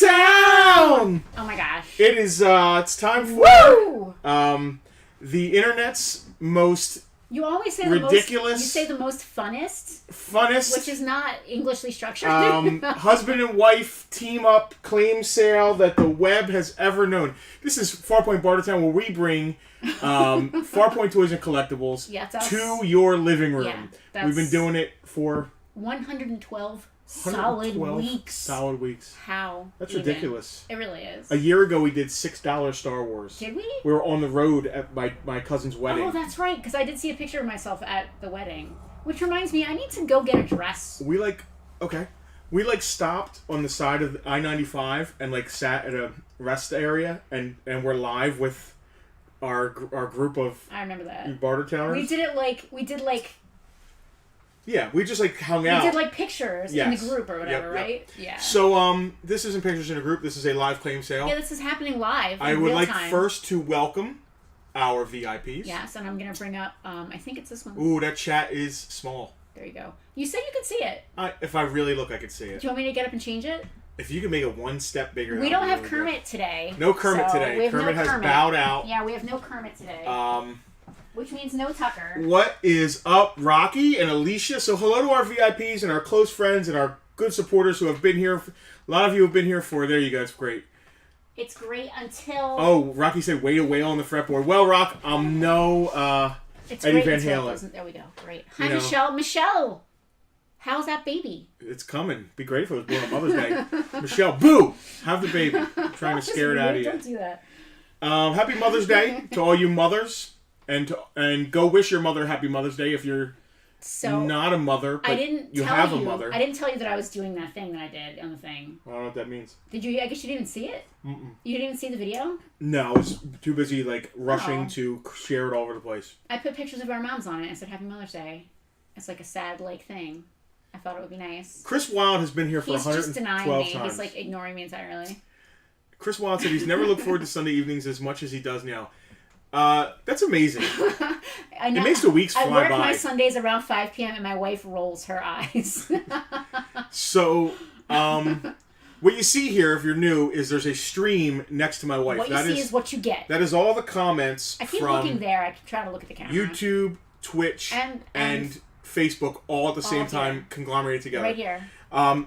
Bartertown! Oh my gosh. It is, it's time for, the internet's most You always say ridiculous. You say the most funnest, funnest, which is not Englishly structured. husband and wife team up claim sale that the web has ever known. This is Farpoint Bartertown, where we bring Farpoint toys and collectibles to your living room. Yeah, we've been doing it for 112 solid weeks. Solid weeks. How? That's ridiculous. It really is. A year ago, we did $6 Star Wars. Did we? We were on the road at my cousin's wedding. Oh, that's right, because I did see a picture of myself at the wedding. Which reminds me, I need to go get a dress. We stopped on the side of I-95 and sat at a rest area and we're live with our group of I remember that Bartertowners. We did like yeah, we just hung out. We did pictures in the group or whatever, right? Yeah. So this isn't pictures in a group. This is a live claim sale. Yeah, this is happening live. I would like first to welcome our VIPs. Yes, and I'm gonna bring up. I think it's this one. Ooh, that chat is small. There you go. You said you could see it. If I really look, I could see it. Do you want me to get up and change it? If you can make it one step bigger. We don't have Kermit today. No Kermit today. Kermit has bowed out. Yeah, we have no Kermit today. Which means no Tucker. What is up, Rocky and Alicia? So hello to our VIPs and our close friends and our good supporters who have been here. A lot of you have been here for. There you go. It's great. It's great until... Oh, Rocky said, way to wail on the fretboard. Well, Rock, I'm no Eddie Van Halen. There we go. Great. Hi, Michelle. Michelle! How's that baby? It's coming. Be great if it was born on Mother's Day. Michelle, boo! Have the baby. I'm trying to scare it out of you. Don't do that. Happy Mother's Day to all you mothers. And go wish your mother Happy Mother's Day if you're not a mother, but you have a mother. I didn't tell you that I was doing that thing that I did on the thing. I don't know what that means. Did you? I guess you didn't even see it? Mm-mm. You didn't even see the video? No, I was too busy rushing to share it all over the place. I put pictures of our moms on it and said Happy Mother's Day. It's like a sad thing. I thought it would be nice. Chris Wilde has been here for 112 times. He's just denying me. He's ignoring me entirely. Chris Wilde said he's never looked forward to Sunday evenings as much as he does now. That's amazing. I know. It makes the weeks fly by. I work my Sundays around 5 p.m. and my wife rolls her eyes. So, what you see here, if you're new, is there's a stream next to my wife. What you see is what you get. That is all the comments I keep looking there. I keep trying to look at the camera. YouTube, Twitch, and Facebook all at the same time, conglomerated together. Right here.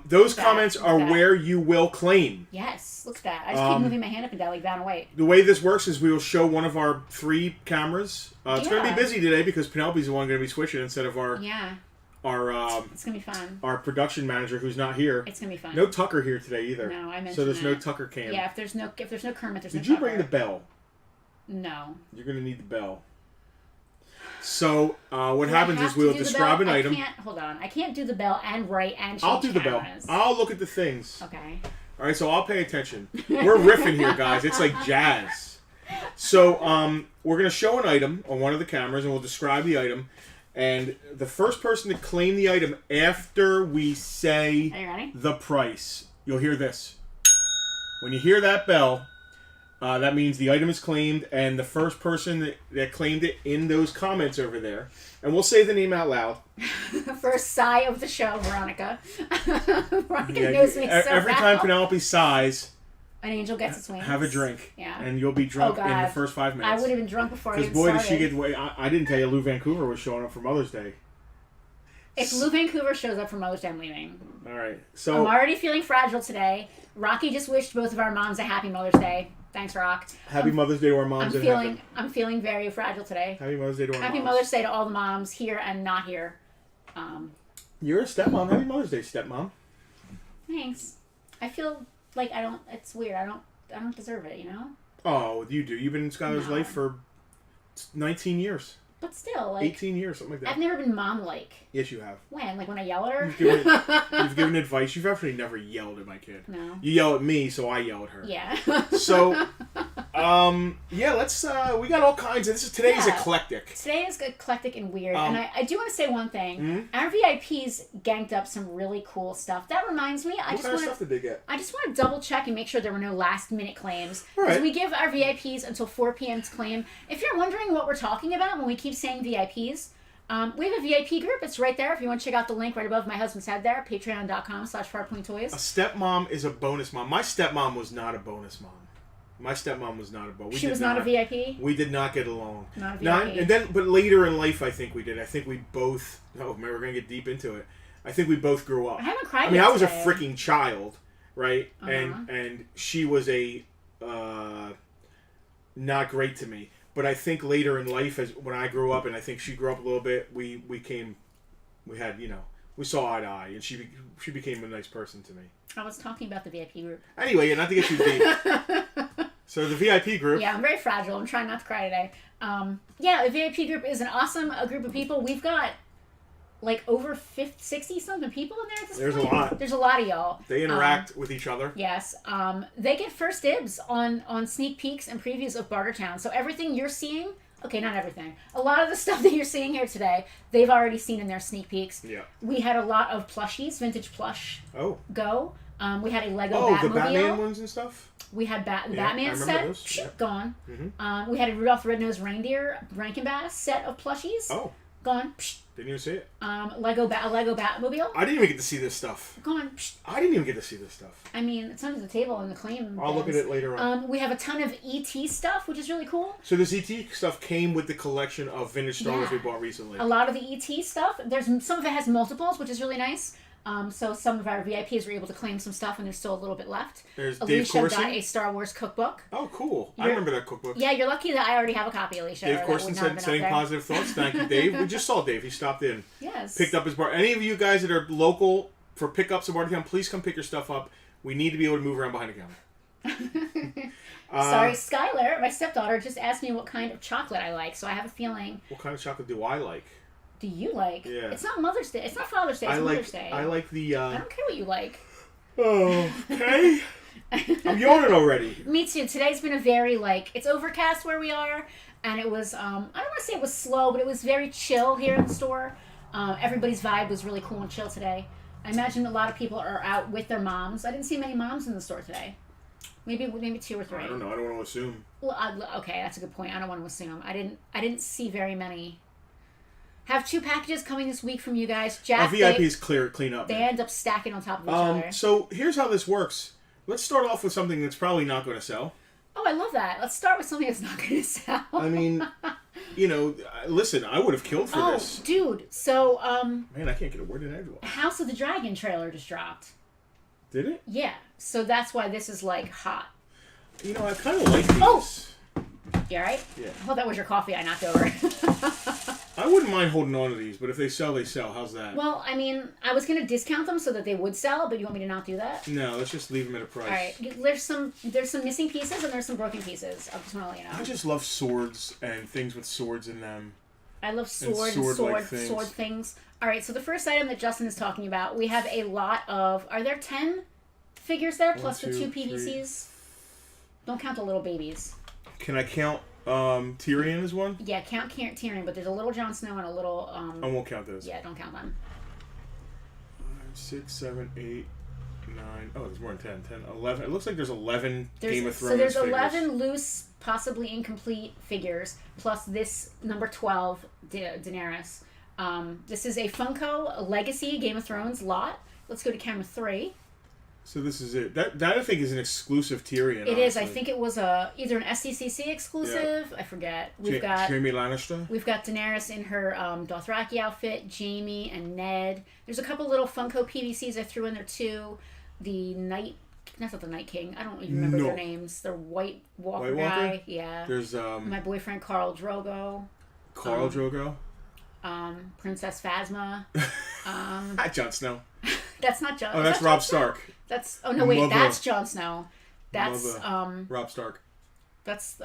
Those comments are where you will claim. Yes, look at that. I just keep moving my hand up and down like Vanna White. The way this works is we will show one of our 3 cameras. It's going to be busy today because Penelope's the one going to be switching instead of our... Yeah. It's going to be fun. Our production manager who's not here. It's going to be fun. No Tucker here today either. No, I mentioned so there's that. no Tucker cam. Yeah, if there's no Kermit, there's no Tucker. Did you bring the bell? No. You're going to need the bell. So, what happens is we'll describe an item. Hold on. I can't do the bell and write and change I'll do the cameras. bell. I'll look at the things. Okay. All right, so I'll pay attention. We're riffing here, guys. It's like jazz. So, we're going to show an item on one of the cameras, and we'll describe the item. And the first person to claim the item after we say Are you ready? The price, you'll hear this. When you hear that bell... that means the item is claimed, and the first person that claimed it in those comments over there, and we'll say the name out loud. First sigh of the show, Veronica. Veronica knows me so every time Penelope sighs, an angel gets its wings. have a drink, yeah, and you'll be drunk in the first 5 minutes. I would have been drunk before I even started. Because boy, started. did she get away. I didn't tell you Lou Vancouver was showing up for Mother's Day. If Lou Vancouver shows up for Mother's Day, I'm leaving. All right, so... I'm already feeling fragile today. Rocky just wished both of our moms a happy Mother's Day. Thanks, Rock. Happy Mother's Day to our moms. I'm feeling very fragile today. Happy Mother's Day to our moms. Happy Mother's Day to all the moms here and not here. You're a stepmom. Happy Mother's Day, stepmom. Thanks. I feel like I don't. It's weird. I don't deserve it. You know. Oh, you do. You've been in Skylar's life for 19 years. But still, 18 years, something like that. I've never been mom-like. Yes, you have. When? Like when I yell at her? You've given advice. You've actually never yelled at my kid. No. You yell at me, so I yell at her. Yeah. So, let's, we got all kinds of, today's eclectic. Today is eclectic and weird. And I do want to say one thing. Mm-hmm. Our VIPs ganked up some really cool stuff. That reminds me, What kind of stuff did they get? I just want to double check and make sure there were no last-minute claims. All Because right. we give our VIPs until 4 p.m. to claim. If you're wondering what we're talking about when we keep saying VIPs, We have a VIP group. It's right there. If you want to check out the link right above my husband's head there, patreon.com/farpointtoys. A stepmom is a bonus mom. My stepmom was not a bonus mom. My stepmom was not a bonus. She was not a VIP? We did not get along. Not a VIP. But later in life, I think we did. I think we both... Oh, man, we're going to get deep into it. I think we both grew up. I haven't cried I mean, I was a today. freaking child, right? Uh-huh. And she was a... not great to me. But I think later in life, when I grew up, and I think she grew up a little bit, we had, we saw eye to eye, and she became a nice person to me. I was talking about the VIP group. Anyway, not to get too deep. So the VIP group. Yeah, I'm very fragile. I'm trying not to cry today. The VIP group is an awesome group of people. We've got like over 60-something people in there at this There's point. a lot. There's a lot of y'all. They interact with each other. Yes. They get first dibs on sneak peeks and previews of Bartertown. So everything you're seeing, okay, not everything. A lot of the stuff that you're seeing here today, they've already seen in their sneak peeks. Yeah. We had a lot of plushies, vintage plush. Oh. Go. We had a Lego Batmobile. Batmobile. The Batman ones and stuff? We had Batman set. Those. Yeah. Gone. Mm-hmm. We had a Rudolph the Red-Nosed Reindeer Rankin Bass set of plushies. Oh. Gone. Didn't even see it. Lego Batmobile. I didn't even get to see this stuff. Gone. I didn't even get to see this stuff. I mean, it's under the table in the claim. I'll look at it later on. We have a ton of ET stuff, which is really cool. So this ET stuff came with the collection of vintage Star Wars we bought recently. A lot of the ET stuff. Some of it has multiples, which is really nice. So some of our VIPs were able to claim some stuff, and there's still a little bit left. There's Alicia Dave Corson. got a Star Wars cookbook. Oh, cool. I remember that cookbook. Yeah, you're lucky that I already have a copy, Alicia. Dave Corson said, "Sending positive thoughts." Thank you, Dave. We just saw Dave. He stopped in. Yes. Picked up his bar. Any of you guys that are local for pickups of Bartertown, please come pick your stuff up. We need to be able to move around behind the counter. Sorry, Skylar, my stepdaughter, just asked me what kind of chocolate I like, so I have a feeling. What kind of chocolate do I like? Do you like? Yeah. It's not Mother's Day. It's not Father's Day. It's Mother's Day. I like the... I don't care what you like. Oh, okay. I'm yawning already. Me too. Today's been a very, it's overcast where we are, and it was, I don't want to say it was slow, but it was very chill here in the store. Everybody's vibe was really cool and chill today. I imagine a lot of people are out with their moms. I didn't see many moms in the store today. Maybe 2 or 3. I don't know. I don't want to assume. Well, okay, that's a good point. I don't want to assume. I didn't see very many. Have 2 packages coming this week from you guys. Jack, our VIPs clean up. They end up stacking on top of each other. So here's how this works. Let's start off with something that's probably not going to sell. Oh, I love that. Let's start with something that's not going to sell. I mean, listen, I would have killed for this. Oh, dude. So, man, I can't get a word in edgewise. House of the Dragon trailer just dropped. Did it? Yeah. So that's why this is, hot. I kind of like these. Oh! You all right? Yeah. I thought that was your coffee I knocked over. I wouldn't mind holding on to these, but if they sell, they sell. How's that? Well, I mean, I was going to discount them so that they would sell, but you want me to not do that? No, let's just leave them at a price. All right. There's some missing pieces and there's some broken pieces. I just want to let you know. I just love swords and things with swords in them. I love sword things. All right, so the first item that Justin is talking about, we have a lot of... Are there 10 figures there, plus the 2 PVCs? Don't count the little babies. Can I count Tyrion as one? Yeah, count Tyrion, but there's a little Jon Snow and a little... I won't count those. Yeah, don't count them. 5, 6, 7, 8, 9... Oh, there's more than 10. 11. It looks like there's 11 Game of Thrones So there's figures. 11 loose, possibly incomplete figures, plus this number 12, Daenerys. This is a Funko Legacy Game of Thrones lot. Let's go to camera 3. So this is it. That I think is an exclusive Tyrion. It is. I think it was either an SDCC exclusive. Yeah. I forget. We've got Jaime Lannister. We've got Daenerys in her Dothraki outfit. Jaime and Ned. There's a couple little Funko PVCs I threw in there too. The Night. That's not the Night King. I don't even remember their names. They're White Walker guy. Yeah. There's my boyfriend Khal Drogo. Khal Drogo. Princess Phasma. Jon Snow. That's not Jon. Oh, that's Robb Stark. That's that's Jon Snow. That's Robb Stark. That's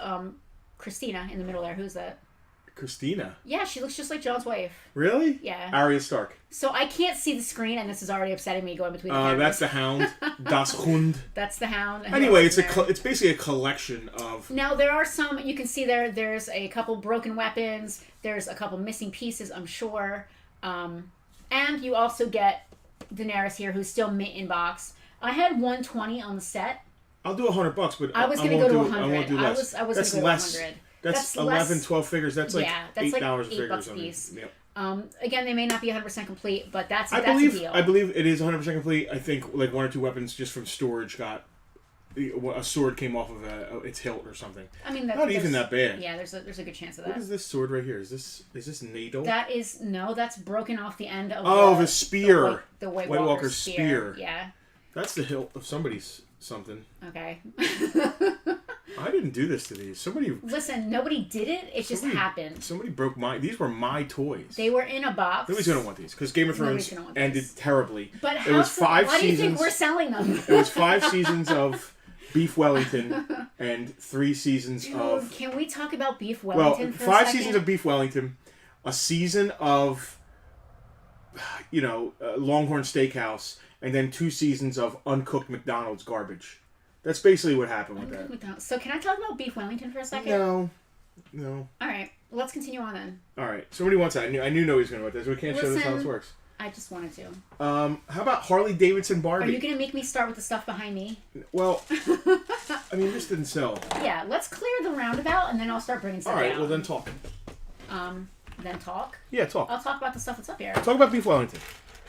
Christina in the middle there. Who's that? Christina. Yeah, she looks just like Jon's wife. Really? Yeah. Arya Stark. So I can't see the screen, and this is already upsetting me going between the cameras. That's the Hound. Das Hund. That's the Hound. Anyway, it's basically a collection of... Now, there are some... You can see there's a couple broken weapons. There's a couple missing pieces, I'm sure. And you also get Daenerys here, who's still mint in box. I had 120 on the set. I'll do $100, but I was going to go to 100. I won't do less. I was going to go to 100. That's 11, 12 figures. That's like $8 a figure or $8 something. piece. Yep. Again, they may not be 100% complete, but that's a deal. I believe it is 100% complete. I think like 1 or 2 weapons just from storage got... A sword came off of its hilt or something. I mean, not even that bad. Yeah, there's a good chance of that. What is this sword right here? Is this needle? That's broken off the end of the spear. The White Walker's spear. Yeah. That's the hilt of somebody's something. Okay. I didn't do this to these. Listen, nobody did it. It just happened. Somebody broke these were my toys. They were in a box. Nobody's gonna want these because Game of Thrones ended terribly. But it was 5 seasons. Why do you think we're selling them? It was 5 seasons of Beef Wellington and 3 seasons of... Can we talk about Beef Wellington for a second? 5 seasons of Beef Wellington, a season of, Longhorn Steakhouse, and then 2 seasons of uncooked McDonald's garbage. That's basically what happened with that. McDonald's. So can I talk about Beef Wellington for a second? No. All right. Let's continue on then. All right. Somebody wants that. I knew nobody's going to want this. We can't show this how this works. I just wanted to. How about Harley Davidson Barbie? Are you going to make me start with the stuff behind me? Well, this didn't sell. Yeah, let's clear the roundabout, and then I'll start bringing stuff down. All right, well, then talk. Then talk? Yeah, talk. I'll talk about the stuff that's up here. Talk about Beef Wellington.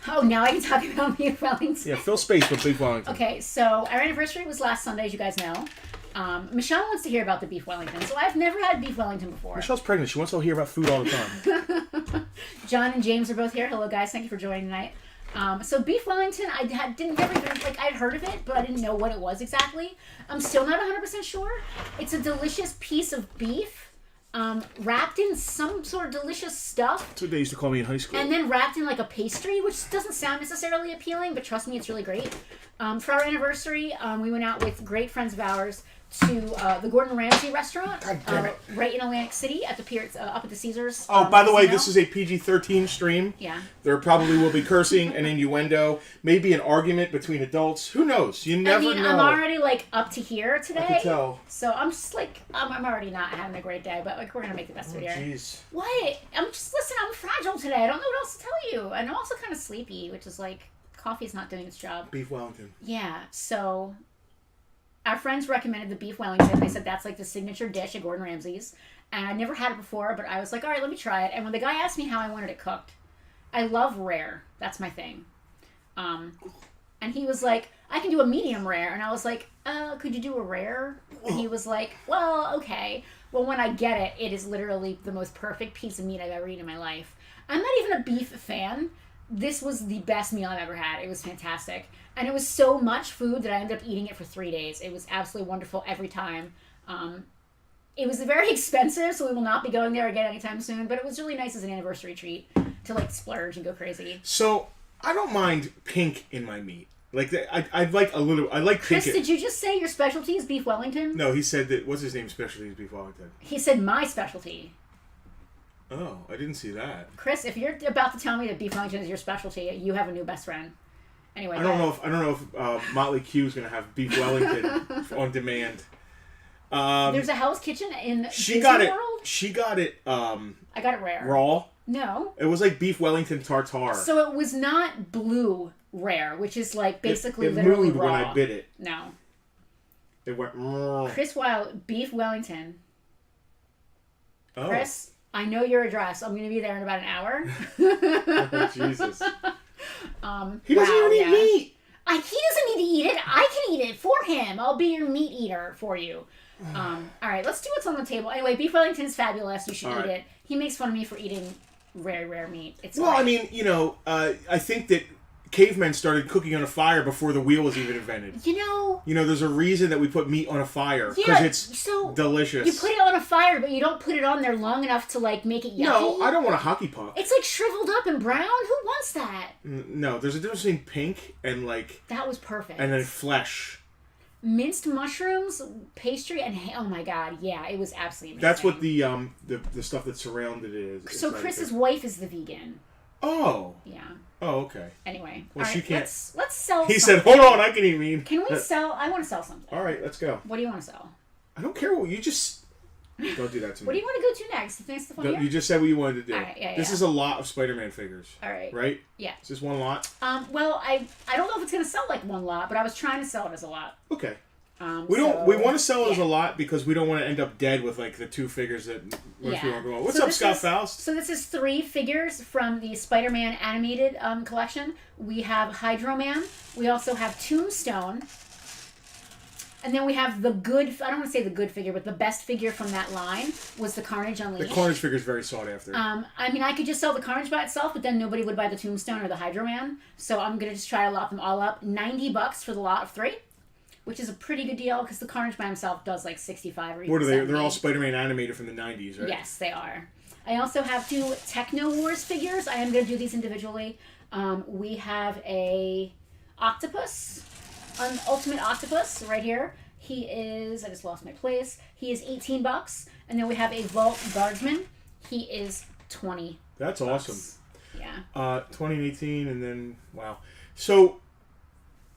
Oh, now I can talk about Beef Wellington. Yeah, fill space with Beef Wellington. Okay, so our anniversary was last Sunday, as you guys know. Michelle wants to hear about the Beef Wellington, so I've never had Beef Wellington before. Michelle's pregnant. She wants to hear about food all the time. John and James are both here. Hello, guys. Thank you for joining tonight. So Beef Wellington, I'd heard of it, but I didn't know what it was exactly. I'm still not 100% sure. It's a delicious piece of beef, wrapped in some sort of delicious stuff. That's what they used to call me in high school. And then wrapped in like a pastry, which doesn't sound necessarily appealing, but trust me, it's really great. For our anniversary, we went out with great friends of ours to the Gordon Ramsay restaurant, right in Atlantic City at the pier, up at the Caesars. By the way, this is a PG-13 stream. Yeah. There probably will be cursing and innuendo, maybe an argument between adults. Who knows? You never know. I'm already up to here today. I can tell. So I'm just I'm already not having a great day, but we're gonna make the best of it here. Jeez. What? I'm fragile today. I don't know what else to tell you, and I'm also kind of sleepy, which is coffee's not doing its job. Beef Wellington. Yeah. So. Our friends recommended the Beef Wellington. They said that's the signature dish at Gordon Ramsay's. And I'd never had it before, but I was like, all right, let me try it. And when the guy asked me how I wanted it cooked, I love rare. That's my thing. And he was like, I can do a medium rare. And I was like, could you do a rare? And he was like, well, okay. Well, when I get it, it is literally the most perfect piece of meat I've ever eaten in my life. I'm not even a beef fan. This was the best meal I've ever had. It was fantastic. And it was so much food that I ended up eating it for 3 days. It was absolutely wonderful every time. It was very expensive, so we will not be going there again anytime soon. But it was really nice as an anniversary treat to splurge and go crazy. So I don't mind pink in my meat. I like a little. I like Chris, pink. Did you just say your specialty is Beef Wellington? No, he said that. What's his name? Specialty is Beef Wellington. He said my specialty. Oh, I didn't see that. Chris, if you're about to tell me that Beef Wellington is your specialty, you have a new best friend. Anyway, I don't know if Motley Q is going to have Beef Wellington on demand. There's a Hell's Kitchen in Disney World? She got it. I got it rare. Raw. No. It was like Beef Wellington tartare. So it was not blue rare, which is basically it literally raw. When I bit it. No. It went. Chris Wilde, Beef Wellington. Oh. Chris, I know your address. I'm going to be there in about an hour. Oh, Jesus. He doesn't even eat meat. He doesn't need to eat it. I can eat it for him. I'll be your meat eater for you. All right, let's do what's on the table. Anyway, Beef Wellington is fabulous. You should eat it. He makes fun of me for eating rare meat. It's well, great. I mean, I think that cavemen started cooking on a fire before the wheel was even invented. There's a reason that we put meat on a fire because it's delicious. You put it on a fire, but you don't put it on there long enough to make it yucky. No, I don't want a hockey puck. It's shriveled up and brown. Who wants that? No, there's a difference between pink and that was perfect. And then flesh. Minced mushrooms, pastry, and oh my god, yeah, it was absolutely amazing. That's what the stuff that surrounded it is. So Chris's wife is the vegan. Oh. Yeah. Oh, okay. Anyway, well, she can't. Let's sell. He said, "Hold on, I can eat meat." Can we sell? I want to sell something. All right, let's go. What do you want to sell? I don't care what you just. Don't do that to me. What do you want to go to next? Next the You just said what you wanted to do. All right, yeah, this is a lot of Spider-Man figures. All right. Right? Yeah. Is this one lot? Well, I don't know if it's gonna sell one lot, but I was trying to sell it as a lot. Okay. We want to sell those a lot because we don't want to end up dead with like the 2 figures that most people are going. What's up, Scott Faust? So this is 3 figures from the Spider-Man animated collection. We have Hydro Man. We also have Tombstone. And then we have the good, I don't want to say the good figure, but the best figure from that line was the Carnage Unleashed. The Carnage figure is very sought after. I mean, I could just sell the Carnage by itself, but then nobody would buy the Tombstone or the Hydro Man. So I'm going to just try to lot them all up. $90 for the lot of 3, which is a pretty good deal because the Carnage by himself does like 65 or even What are they? 70. They're all Spider-Man animated from the 90s, right? Yes, they are. I also have 2 Techno Wars figures. I am going to do these individually. We have a Octopus, an Ultimate Octopus right here. He is, I just lost my place. He is $18. And then we have a Vault Guardsman. He is $20. That's awesome. Yeah. 2018 and then, wow. So,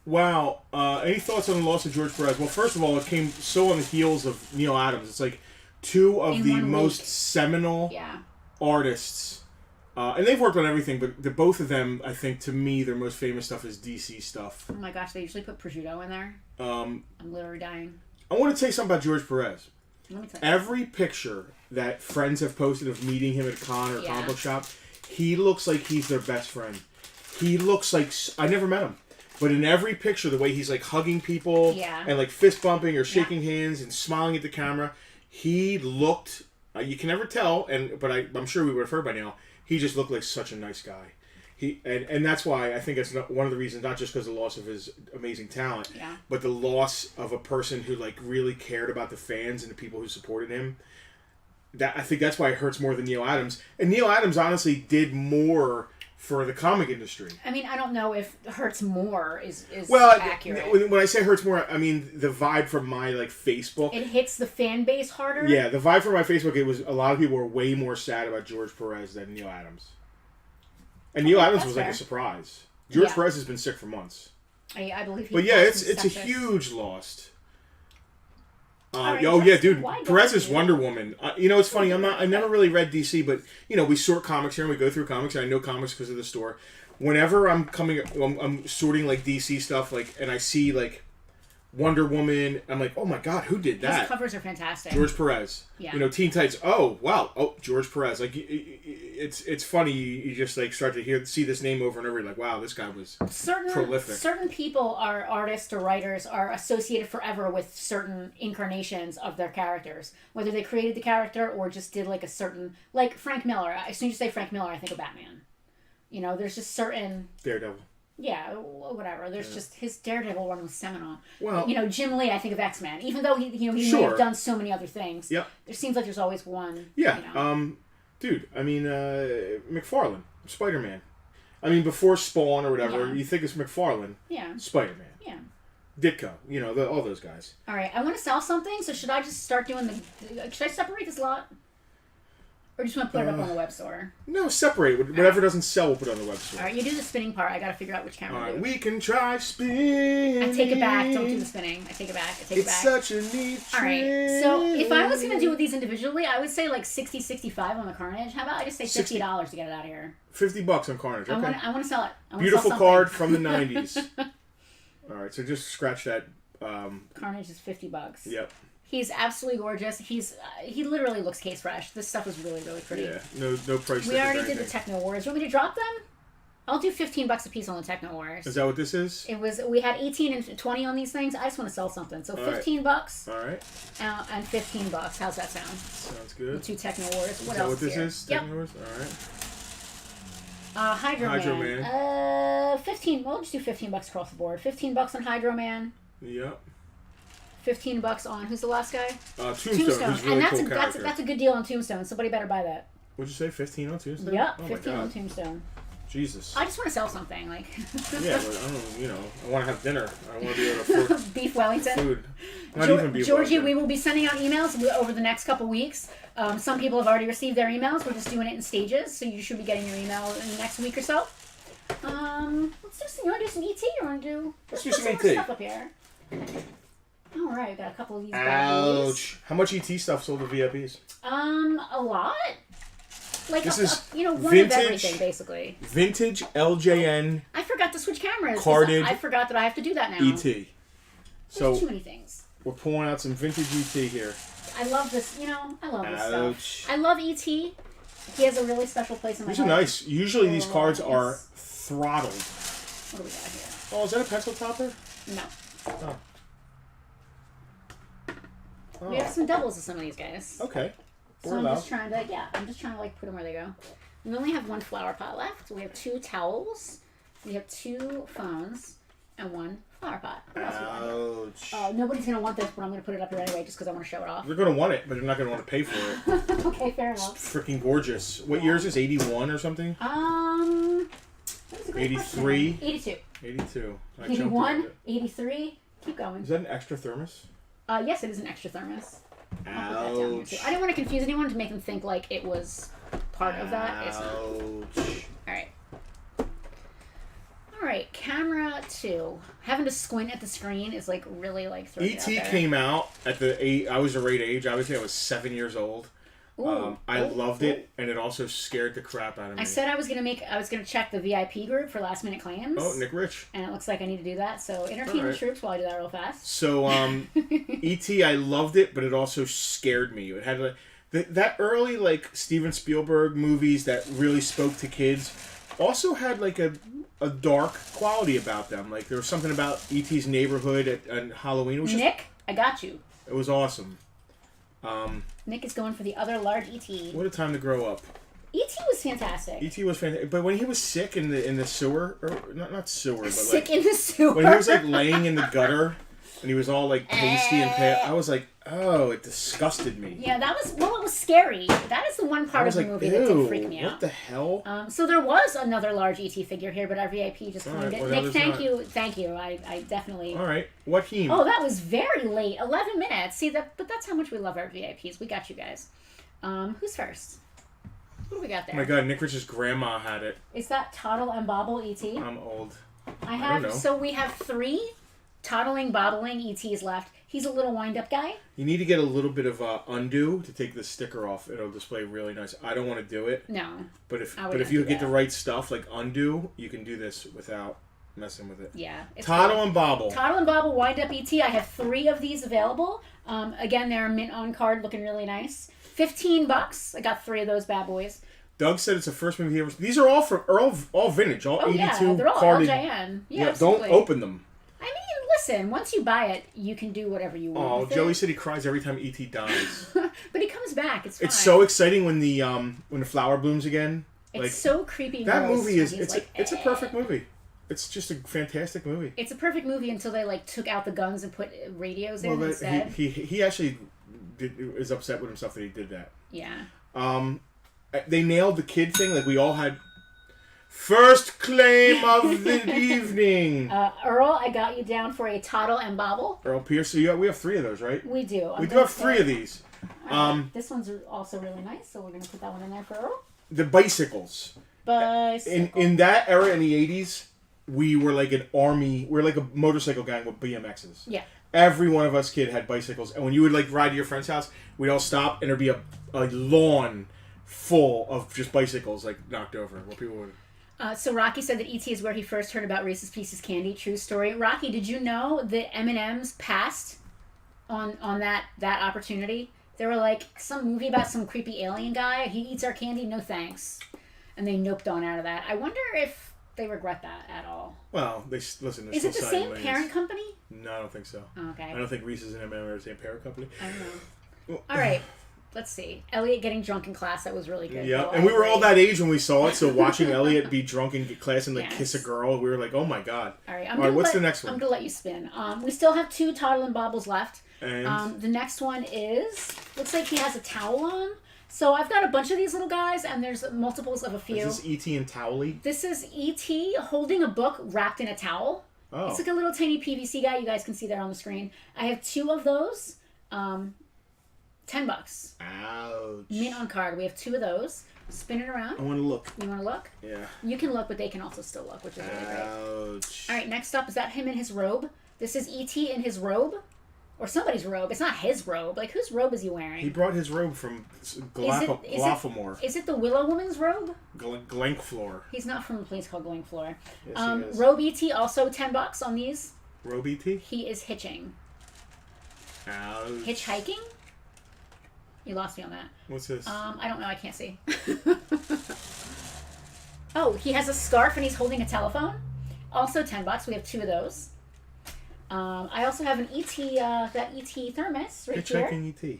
any thoughts on the loss of George Perez? Well, first of all, it came so on the heels of Neil Adams. It's like 2 of the most seminal artists. And they've worked on everything, but both of them, I think, to me, their most famous stuff is DC stuff. Oh my gosh, they usually put prosciutto in there. I'm literally dying. I want to tell you something about George Perez. Let me tell you. Every picture that friends have posted of meeting him at a con or a comic book shop, he looks like he's their best friend. He looks like... I never met him. But in every picture, the way he's like hugging people and like fist bumping or shaking hands and smiling at the camera, he looked... you can never tell, but I'm sure we would have heard by now, he just looked like such a nice guy. And that's why I think it's one of the reasons, not just because of the loss of his amazing talent, but the loss of a person who like really cared about the fans and the people who supported him. I think that's why it hurts more than Neil Adams. And Neil Adams honestly did more for the comic industry. I mean, I don't know if hurts more is When accurate. I say hurts more, I mean the vibe from my like Facebook. It hits the fan base harder. Yeah, the vibe from my Facebook, it was a lot of people were way more sad about George Perez than Neil Adams. And Neil Adams was like a surprise. George Perez has been sick for months. I believe. But yeah, it's a huge loss. Dude, Perez's Wonder Woman. It's funny. I never really read DC, but we sort comics here and we go through comics. And I know comics because of the store. Whenever I'm sorting like DC stuff, like, and I see like Wonder Woman, I'm like, oh my god, who did that? His covers are fantastic. George Perez. Yeah. Teen Titans. Oh wow. Oh, George Perez. Like, it's funny. You just like start to see this name over and over. You're like, wow, this guy was prolific. Certain people are artists or writers are associated forever with certain incarnations of their characters, whether they created the character or just did like a certain, like Frank Miller. As soon as you say Frank Miller, I think of Batman. There's just certain Daredevil. Yeah, whatever. There's just his Daredevil one was seminal. Well, Jim Lee, I think of X-Men. Even though he may have done so many other things. Yep. There seems like there's always one. Yeah. Dude. I mean, McFarlane, Spider-Man. I mean, before Spawn or whatever, you think it's McFarlane. Yeah. Spider-Man. Yeah. Ditko. All those guys. All right. I want to sell something. So should I just start doing should I separate this lot? Or just want to put it up on the web store? No, separate. Whatever doesn't sell, we'll put it on the web store. All right, you do the spinning part. I got to figure out which camera to do. We can try spinning. I take it back. Don't do the spinning. I take it back. It's such a neat trick. All right, so if I was going to do these individually, I would say like 60, 65 on the Carnage. How about I just say $50 to get it out of here? $50 on Carnage, okay. I want to sell it. Beautiful card from the 90s. All right, so just scratch that. Carnage is $50. Yep. He's absolutely gorgeous. He literally looks case fresh. This stuff is really, really pretty. Yeah, no price. We already did the Techno Wars. You want me to drop them? I'll do $15 a piece on the Techno Wars. Is that what this is? We had 18 and 20 on these things. I just want to sell something. So $15. All right. And $15. How's that sound? Sounds good. The 2 Techno Wars. What else? What this here? is? Techno Wars. All right. Hydro Man. 15. Well, just do $15 across the board. $15 on Hydro Man. Yep. $15 on who's the last guy? Tombstone. Who's really and that's a good deal on Tombstone. Somebody better buy that. What'd you say? 15 on Tombstone? Yep, 15 on Tombstone. Jesus. I just want to sell something Yeah, but I want to have dinner. I want to be able to afford beef Wellington. Food. Not even beef Georgie, Wellington. we will be sending out emails over the next couple weeks. Some people have already received their emails. We're just doing it in stages, so you should be getting your email in the next week or so. Let's do some. You want to do some ET or want to do? Let's do some ET. Stuff up here. All right, got a couple of these. Ouch! How much ET stuff sold to VIPs? A lot. Like this is one vintage, of everything, basically. Vintage LJN. I forgot to switch cameras. Carded. I forgot that I have to do that now. ET. There's too many things. We're pulling out some vintage ET here. I love this. I love this stuff. I love ET. He has a really special place in my heart. These are nice. Usually these cards are throttled. What do we got here? Oh, is that a pencil topper? No. Oh. We have some doubles of some of these guys. Okay. So I'm just trying to like put them where they go. We only have one flower pot left. We have 2 towels. We have 2 phones and 1 flower pot. Ouch. Nobody's gonna want this, but I'm gonna put it up here anyway, just because I want to show it off. They're gonna want it, but they're not gonna want to pay for it. Okay, fair enough. It's freaking gorgeous. What year is this? 81 or something? That's a great 83. 82. 82. 81. 83. Keep going. Is that an extra thermos? Yes, it is an extra thermos. Ouch. I didn't want to confuse anyone to make them think like it was part of that. It's not. Alright. Alright, camera 2. Having to squint at the screen is like really like throwing E.T. came out at I was the right age. I would say I was 7 years old. I loved it, and it also scared the crap out of me. I said I was gonna check the VIP group for last minute claims. Oh, Nick Rich. And it looks like I need to do that. So entertain the troops while I do that real fast. So E.T. I loved it, but it also scared me. It had that early like Steven Spielberg movies that really spoke to kids. Also had like a dark quality about them. Like there was something about E.T.'s neighborhood at Halloween. It was Nick, I got you. It was awesome. Nick is going for the other large E.T. What a time to grow up. E.T. was fantastic. E.T. was fantastic, but when he was sick in the sewer, or not sewer, but sick like, in the sewer. when he was like laying in the gutter, and he was all like pasty and pale, I was like, oh, it disgusted me. Yeah, it was scary. That is the one part of the movie that did freak me out. What the hell? So there was another large E.T. figure here, but our VIP just claimed it. Well, Nick, thank you. I definitely. All right, what heme? Oh, that was very late. 11 minutes. See that? But that's how much we love our VIPs. We got you guys. Who's first? What do we got there? Oh my God, Nick Rich's grandma had it. Is that Toddle and Bobble E.T.? I'm old. I don't know. So we have 3 toddling, bobbling ETs left. He's a little wind-up guy. You need to get a little bit of undo to take the sticker off. It'll display really nice. I don't want to do it. No. But if you get the right stuff, like undo, you can do this without messing with it. Yeah. Toddle and Bobble. Toddle and Bobble wind-up ET. I have 3 of these available. Again, they're mint on card, looking really nice. $15. I got 3 of those bad boys. Doug said it's the first movie he ever. These are all from all vintage, all 82 yeah, they're all carded. LJN. Yeah, don't open them. I mean, listen, once you buy it, you can do whatever you want. Oh, with Joey it. said he cries every time E.T. dies. But he comes back. It's fine. It's so exciting when the flower blooms again. It's like, so creepy. That movie is it's a perfect movie. It's just a fantastic movie. It's a perfect movie until they like took out the guns and put radios in instead. He actually is upset with himself that he did that. Yeah. They nailed the kid thing. Like we all had first claim of the evening. Earl, I got you down for a Toddle and Bobble. Earl Pierce. So we have 3 of those, right? We do. We do have 3 of these. This one's also really nice, so we're gonna put that one in there for Earl. The bicycles. In that era in the 80s, we were like an army. We were like a motorcycle gang with BMXs. Yeah. Every one of us kid had bicycles, and when you would like ride to your friend's house, we'd all stop, and there'd be a lawn full of just bicycles like knocked over. What people would. So Rocky said that E.T. is where he first heard about Reese's Pieces candy. True story. Rocky, did you know that M&M's passed on that opportunity? They were like some movie about some creepy alien guy. He eats our candy. No thanks. And they noped on out of that. I wonder if they regret that at all. Well, listen. Is it the same parent company? No, I don't think so. Oh, okay. I don't think Reese's and M&M are the same parent company. I don't know. All right. Let's see. Elliot getting drunk in class. That was really good. Yeah, and we were all that age when we saw it, so watching Elliot be drunk in class and kiss a girl, we were like, oh my God. All right, what's the next one? I'm going to let you spin. We still have 2 Toddle and Bobbles left. And? The next one looks like he has a towel on. So I've got a bunch of these little guys, and there's multiples of a few. Is this E.T. and Towley? This is E.T. holding a book wrapped in a towel. Oh. It's like a little tiny PVC guy. You guys can see that on the screen. I have 2 of those. $10. Ouch. Mint on card. We have 2 of those. Spin it around. I want to look. You want to look? Yeah. You can look, but they can also still look, which is really great. Ouch. All right, next up, is that him in his robe? This is E.T. in his robe? Or somebody's robe. It's not his robe. Like, whose robe is he wearing? He brought his robe from Glafamore. Is it the Willow Woman's robe? Glankflor. He's not from a place called Glankflor. Yes, he is. Robe E.T. also $10 on these. Robe E.T.? He is hitching. Ouch. Hitchhiking? You lost me on that. What's this? I don't know. I can't see. Oh, he has a scarf and he's holding a telephone. Also $10. We have 2 of those. I also have an ET, that ET thermos right here. Hitchhiking ET.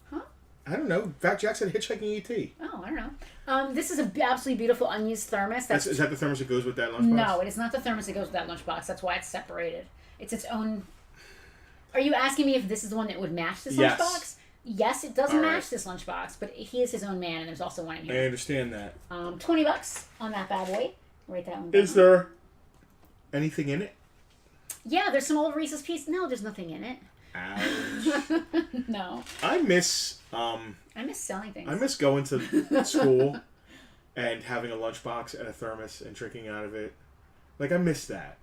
Huh? I don't know. Fat Jack said hitchhiking ET. Oh, I don't know. This is a absolutely beautiful unused thermos. Is that the thermos that goes with that lunchbox? No, it is not the thermos that goes with that lunchbox. That's why it's separated. It's its own. Are you asking me if this is the one that would match this lunchbox? Yes, it doesn't match this lunchbox, but he is his own man, and there's also one in here. I understand that. $20 on that bad boy. Write that one down. Is there anything in it? Yeah, there's some old Reese's Pieces. No, there's nothing in it. Ouch. No. I miss selling things. I miss going to school and having a lunchbox and a thermos and drinking out of it. Like, I miss that.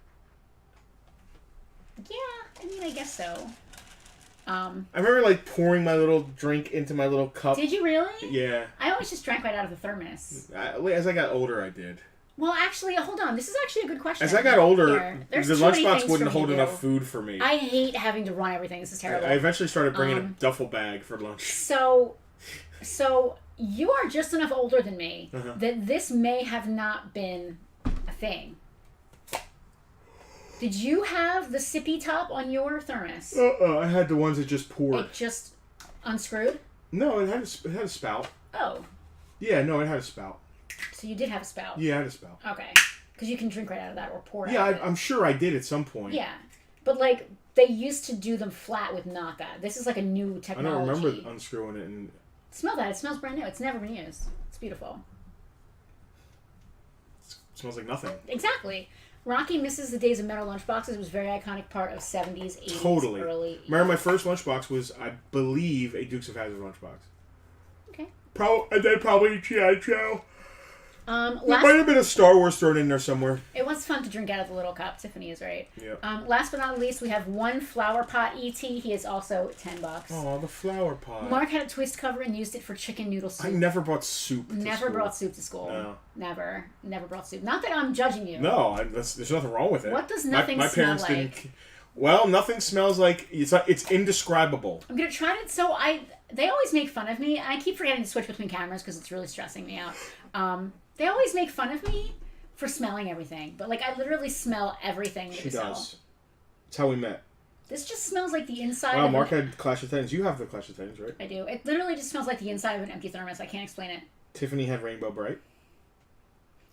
Yeah, I mean, I guess so. I remember, like, pouring my little drink into my little cup. Did you really? Yeah. I always just drank right out of the thermos. As I got older, I did. Well, actually, hold on. This is actually a good question. As I got older, the lunchbox wouldn't hold enough food for me. I hate having to run everything. This is terrible. I eventually started bringing a duffel bag for lunch. So you are just enough older than me that this may have not been a thing. Did you have the sippy top on your thermos? I had the ones that just poured. It just unscrewed? No, it had a spout. Oh. Yeah, no, it had a spout. So you did have a spout? Yeah, I had a spout. Okay. Because you can drink right out of that or pour out of it. I'm sure I did at some point. Yeah. But, like, they used to do them flat with not that. This is like a new technology. I don't remember unscrewing it. And smell that. It smells brand new. It's never been used. It's beautiful. It smells like nothing. Exactly. Rocky misses the days of metal lunchboxes. It was a very iconic part of 70s, 80s, totally. Early. Remember, my first lunchbox was, I believe, a Dukes of Hazzard lunchbox. Okay. And then probably G.I. Joe. There might have been a Star Wars thrown in there somewhere. It was fun to drink out of the little cup. Tiffany is right. Yep. Last but not least, we have one flower pot ET. He is also $10. Oh, the flower pot. Mark had a twist cover and used it for chicken noodle soup. I never brought soup to Never school. brought soup to school. No. Never brought soup. Not that I'm judging you. No, there's nothing wrong with it. What does nothing my smell parents like? Didn't. Well, nothing smells like it's indescribable. I'm gonna try to. So they always make fun of me. I keep forgetting to switch between cameras because it's really stressing me out. They always make fun of me for smelling everything, but like I literally smell everything. She does. That's how we met. This just smells like the inside. Wow, Mark had Clash of Titans. You have the Clash of Titans, right? I do. It literally just smells like the inside of an empty thermos. I can't explain it. Tiffany had Rainbow Bright.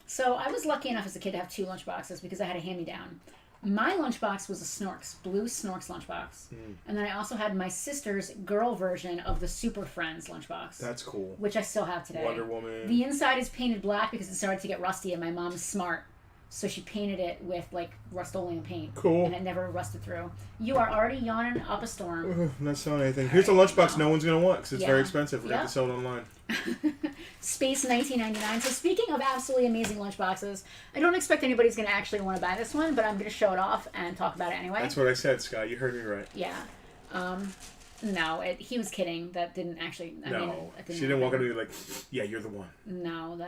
So I was lucky enough as a kid to have 2 lunchboxes because I had a hand-me-down. My lunchbox was a Snorks, blue Snorks lunchbox. And then I also had my sister's girl version of the Super Friends lunchbox. That's cool. Which I still have today. Wonder Woman. The inside is painted black because it started to get rusty and my mom's smart. So she painted it with like Rust-Oleum paint. Cool. And it never rusted through. You are already yawning up a storm. Not selling anything. Here's a lunchbox no one's going to want because it's very expensive. We're going to sell it online. Space $19.99. So speaking of absolutely amazing lunchboxes, I don't expect anybody's going to actually want to buy this one, but I'm going to show it off and talk about it anyway. That's what I said, Scott. You heard me right. Yeah. No, he was kidding. That didn't actually... She didn't walk up to you like, yeah, you're the one. No,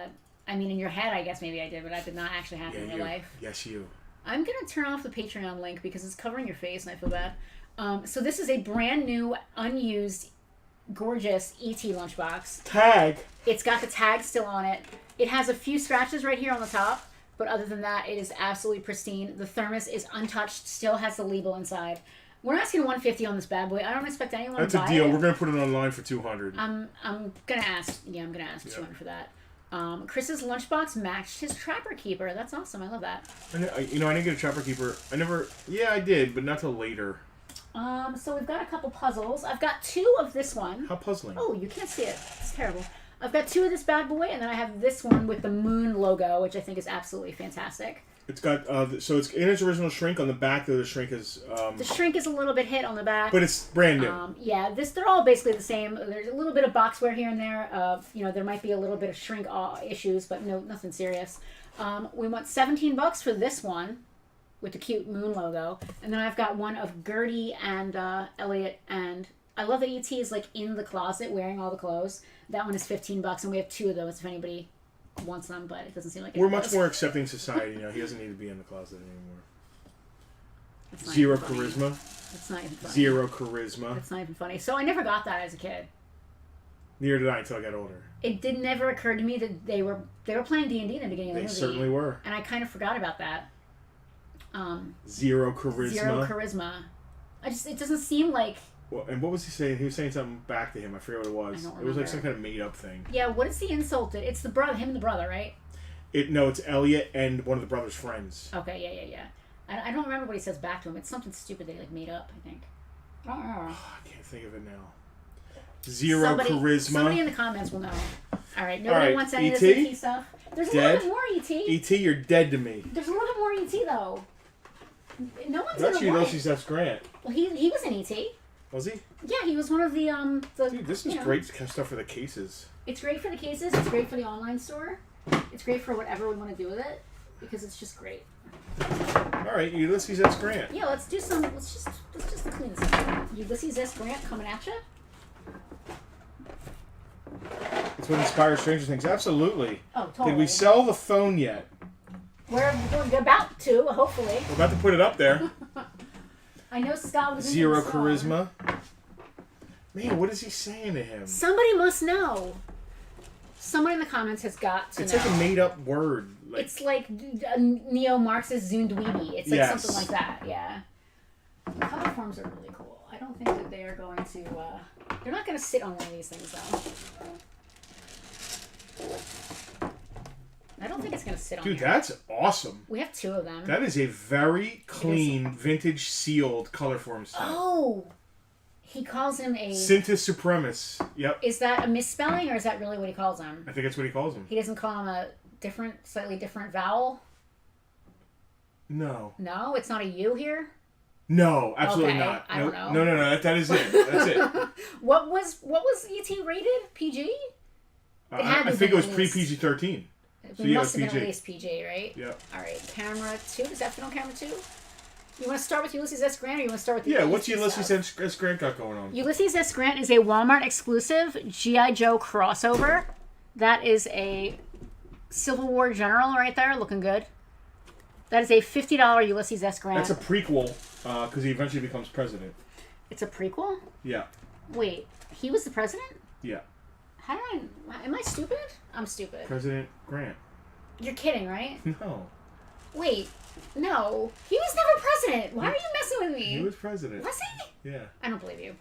I mean, in your head, I guess maybe I did, but that did not actually happen in real life. Yes, you. I'm going to turn off the Patreon link because it's covering your face and I feel bad. So this is a brand new, unused, gorgeous ET lunchbox. Tag. It's got the tag still on it. It has a few scratches right here on the top, but other than that, it is absolutely pristine. The thermos is untouched, still has the label inside. We're asking $150 on this bad boy. I don't expect anyone to buy it. That's a deal. We're going to put it online for $200. I'm going to ask. Yeah, I'm going to ask $200 for that. Chris's lunchbox matched his Trapper Keeper. That's awesome. I love that. I didn't get a Trapper Keeper. Yeah, I did, but not till later. So we've got a couple puzzles. I've got 2 of this one. How puzzling. Oh, you can't see it. It's terrible. I've got 2 of this bad boy, and then I have this one with the moon logo, which I think is absolutely fantastic. It's got, so it's in its original shrink on the back, though the shrink is... the shrink is a little bit hit on the back. But it's brand new. Yeah, they're all basically the same. There's a little bit of boxware here and there. There might be a little bit of shrink issues, but nothing serious. We want $17 for this one with the cute moon logo. And then I've got one of Gertie and Elliot, and I love that E.T. is like in the closet wearing all the clothes. That one is $15, and we have 2 of those if anybody wants them, but it doesn't seem like we're much more accepting society. He doesn't need to be in the closet Zero charisma. It's not even funny. Zero charisma. It's not even funny. So I never got that as a kid. Neither did I until I got older. It did never occur to me that they were playing D&D in the beginning of the movie. They certainly were. And I kind of forgot about that. Zero charisma. Zero charisma. It doesn't seem like... Well, and what was he saying? He was saying something back to him. I forget what it was. I don't remember. It was like some kind of made-up thing. Yeah, what is the insult? It's the brother, him and the brother, right? No, it's Elliot and one of the brother's friends. Okay, yeah. I don't remember what he says back to him. It's something stupid they made up, I think. I don't know. I can't think of it now. Zero charisma. Somebody in the comments will know. All right, nobody wants any of this E.T. stuff. There's a little bit more E.T. E.T., you're dead to me. There's a little bit more E.T. though. No one's That's Ulysses S. Grant. Well, he was in E.T. Was he? Yeah, he was one of the Dude, this is great stuff for the cases. It's great for the cases. It's great for the online store. It's great for whatever we want to do with it because it's just great. All right, Ulysses S. Grant. Yeah, let's just clean this up. Ulysses S. Grant coming at you. It's what inspires Stranger Things. Absolutely. Oh, totally. Did we sell the phone yet? We're about to, hopefully. We're about to put it up there. I know Scott was Zero charisma. Man, what is he saying to him? Somebody must know. Someone in the comments has got to know. It's like a made-up word. It's like neo-Marxist Zundweedy. It's like something like that, yeah. Color forms are really cool. I don't think that they are going to... they're not going to sit on one of these things, though. I don't think it's going to sit on Dude, here. that's awesome. We have two of them. That is a very clean, vintage, sealed color form set. Oh! He calls him a... Cintus Supremus. Yep. Is that a misspelling, or is that really what he calls him? I think that's what he calls him. He doesn't call him a slightly different vowel? No. No? It's not a U here? No, absolutely not. I don't know. No. That is it. That's it. What was E.T. rated? PG? I think it was pre-PG-13. It must have been at least PG, right? Yep. All right, camera 2. Does that fit on camera 2? You want to start with Ulysses S. Grant, or you want to start with the what's Ulysses S. Grant got going on? Ulysses S. Grant is a Walmart exclusive G.I. Joe crossover. That is a Civil War general right there, looking good. That is a $50 Ulysses S. Grant. That's a prequel, because he eventually becomes president. It's a prequel? Yeah. Wait, he was the president? Yeah. How did am I stupid? I'm stupid. President Grant. You're kidding, right? No. Wait, no. He was never president. Why are you messing with me? He was president. Was he? Yeah. I don't believe you.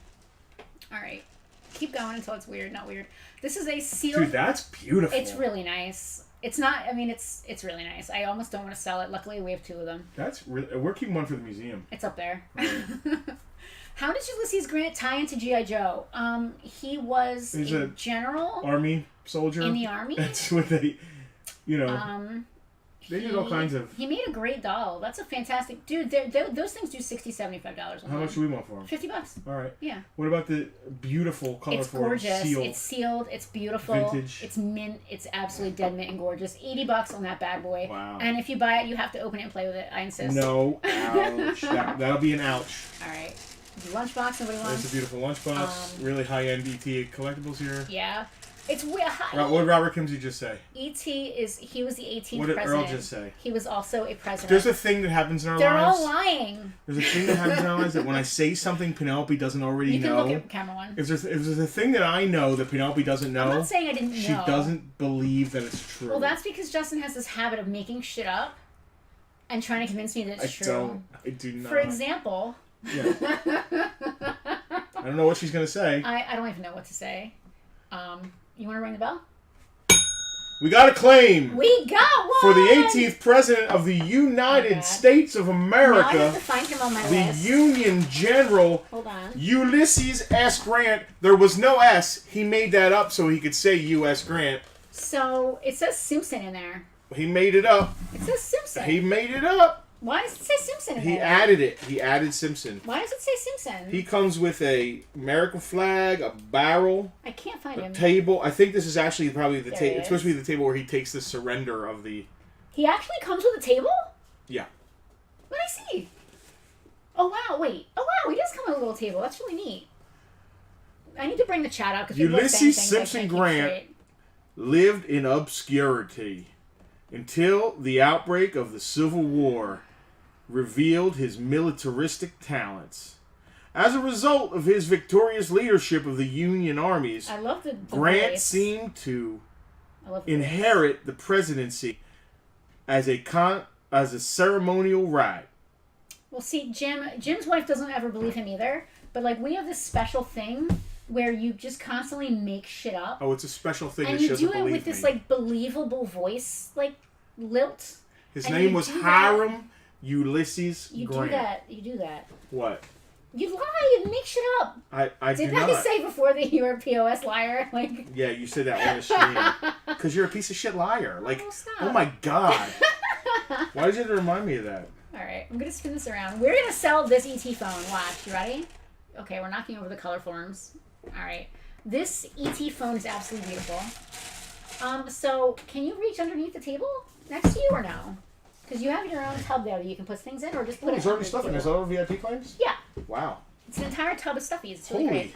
All right. Keep going until it's weird, not weird. This is a sealed... Dude, that's beautiful. It's really nice. It's not... I mean, it's really nice. I almost don't want to sell it. Luckily, we have two of them. That's really... We're keeping one for the museum. It's up there. How did Ulysses Grant tie into G.I. Joe? He was a general... Army soldier. In the army? That's what they... You know... They did all kinds of... He made a great doll. That's a fantastic... Dude, those things do $60, $75. How much do we want for them? $50. All right. Yeah. What about the beautiful color It's form? gorgeous. Sealed. It's sealed. It's beautiful. Vintage. It's mint. It's absolutely dead mint and gorgeous. $80 on that bad boy. Wow. And if you buy it, you have to open it and play with it. I insist. No. Ouch. That'll be an ouch. All right. The lunchbox, nobody wants. That's a beautiful lunchbox. Really high-end E.T. collectibles here. Yeah. It's real high. What did Robert Kimsey just say? He was the 18th What did president. Earl just say? He was also a president. There's a thing that happens in our lives. They're all lying. There's a thing that happens in our lives that when I say something Penelope doesn't already know. You can look at camera one. If there's a thing that I know that Penelope doesn't know. I'm not saying I didn't know. She doesn't believe that it's true. Well, that's because Justin has this habit of making shit up and trying to convince me that it's true. I do not. For example... Yeah. I don't know what she's going to say. I don't even know what to say. You want to ring the bell? We got a claim. We got one! For the 18th President of the United States of America. Now I have to find him on my list. The Union General. Hold on. Ulysses S. Grant. There was no S. He made that up so he could say U.S. Grant. So, it says Simpson in there. He made it up. It says Simpson. He made it up. Why does it say Simpson in there? He added it. He added Simpson. Why does it say Simpson? He comes with a American flag, a barrel. I can't find him. Table. I think this is actually probably the table. It's supposed to be the table where he takes the surrender of the... He actually comes with a table? Yeah. What did I see? Oh, wow. Wait. Oh, wow. He does come with a little table. That's really neat. I need to bring the chat out because Ulysses Simpson Grant lived in obscurity until the outbreak of the Civil War. revealed his militaristic talents. As a result of his victorious leadership of the Union armies, I love the Grant voice. seemed to inherit the presidency as a ceremonial right. Well, see, Jim's wife doesn't ever believe him either. But like, we have this special thing where you just constantly make shit up. Oh, it's a special thing, and that she doesn't believe me. And you do it with this like believable voice, like lilt. His name was Hiram Ulysses Grant. You do that. What? You lie and make shit up. I do Did not. I say before that you were a POS liar? Like. Yeah, you said that on the stream. Because you're a piece of shit liar. Like, oh my god. Why did you have to remind me of that? Alright, I'm going to spin this around. We're going to sell this ET phone. Watch. You ready? Okay, we're knocking over the color forms. Alright. This ET phone is absolutely beautiful. So, can you reach underneath the table next to you or no? Because you have your own tub there that you can put things in, or just put it there's already stuff in there. Is that all VIP claims? Yeah. Wow. It's an entire tub of stuffies. It's really great.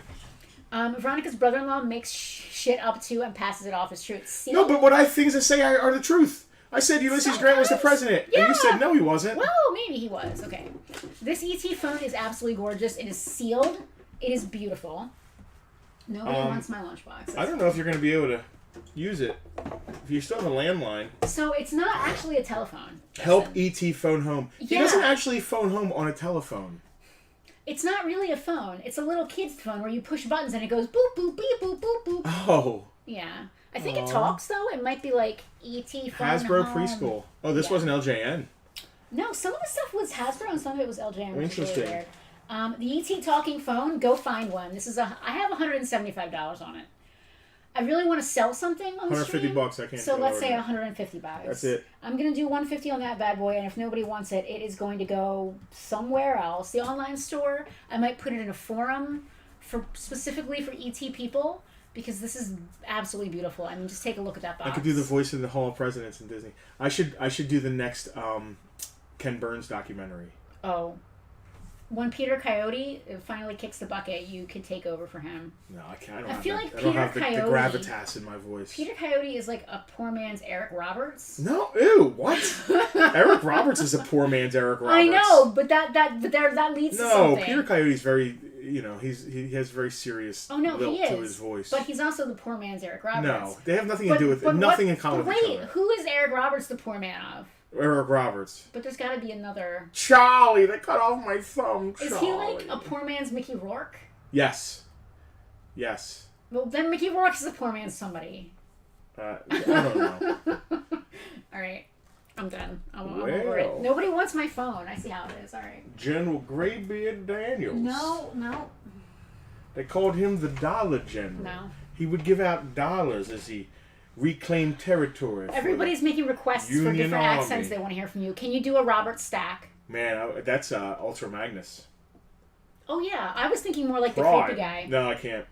Veronica's brother-in-law makes shit up too and passes it off as truth. No, but what things I say are the truth. I said Ulysses Grant was the president, and you said no, he wasn't. Well, maybe he was. Okay. This ET phone is absolutely gorgeous. It is sealed. It is beautiful. Nobody wants my lunchbox. I don't know if you're going to be able to use it. If you still have a landline. So it's not actually a telephone. Help ET phone home. Yeah. He doesn't actually phone home on a telephone. It's not really a phone. It's a little kid's phone where you push buttons and it goes boop, boop, beep, boop, boop, boop. Oh. Yeah. I think it talks, though. It might be like ET phone Hasbro home. Preschool. Oh, this wasn't LJN. No, some of the stuff was Hasbro and some of it was LJN, which is Interesting. really weird. The ET talking phone, go find one. I have $175 on it. I really want to sell something on the stream. $150, I can't. So let's say $150. That's it. I'm going to do $150 on that bad boy, and if nobody wants it, it is going to go somewhere else. The online store, I might put it in a forum specifically for ET people, because this is absolutely beautiful. I mean, just take a look at that box. I could do the voice of the Hall of Presidents in Disney. I should do the next Ken Burns documentary. Oh. When Peter Coyote finally kicks the bucket, you can take over for him. No, I can't. I feel like I don't have the Coyote, gravitas in my voice. Peter Coyote is like a poor man's Eric Roberts. No, ew, what? Eric Roberts is a poor man's Eric Roberts. I know, but that leads to something. No, Peter Coyote's very, he has very serious lilt to his voice. But he's also the poor man's Eric Roberts. No, they have nothing to do with nothing in common with each other. Wait, who is Eric Roberts the poor man of? Eric Roberts. But there's got to be another. Charlie, they cut off my thumb. Charlie. Is he like a poor man's Mickey Rourke? Yes. Yes. Well, then Mickey Rourke is a poor man's somebody. I don't know. All right. I'm done. I'm over it. Nobody wants my phone. I see how it is. All right. General Graybeard Daniels. No. They called him the Dollar General. No. He would give out dollars as he reclaimed territory. Everybody's making requests for different accents they want to hear from you. Can you do a Robert Stack? Man, that's Ultra Magnus. Oh, yeah. I was thinking more like the Pride. creepy guy. No, I can't.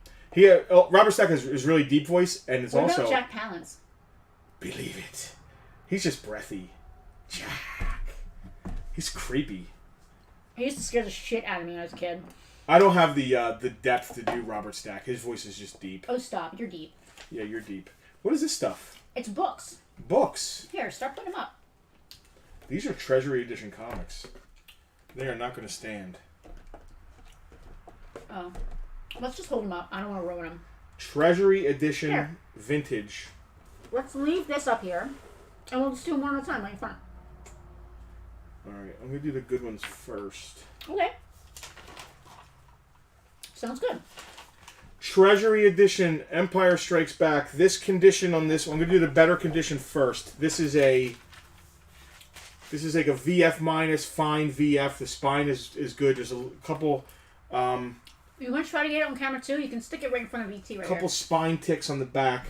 Robert Stack is really deep voice, and it's what also... about Jack Palance? Believe it. He's just breathy. Jack. He's creepy. He used to scare the shit out of me when I was a kid. I don't have the depth to do Robert Stack. His voice is just deep. Oh, stop. You're deep. Yeah, you're deep. What is this stuff? It's books. Books? Here, start putting them up. These are Treasury Edition comics. They are not going to stand. Oh. Let's just hold them up. I don't want to ruin them. Treasury Edition Vintage. Let's leave this up here, and we'll just do them one at a time right in front. Alright, I'm going to do the good ones first. Okay. Sounds good. Treasury Edition Empire Strikes Back. This condition on this one, I'm going to do the better condition first. This is like a VF minus, fine VF. The spine is good. There's a couple... you want to try to get it on camera too? You can stick it right in front of ET right couple here. Spine ticks on the back.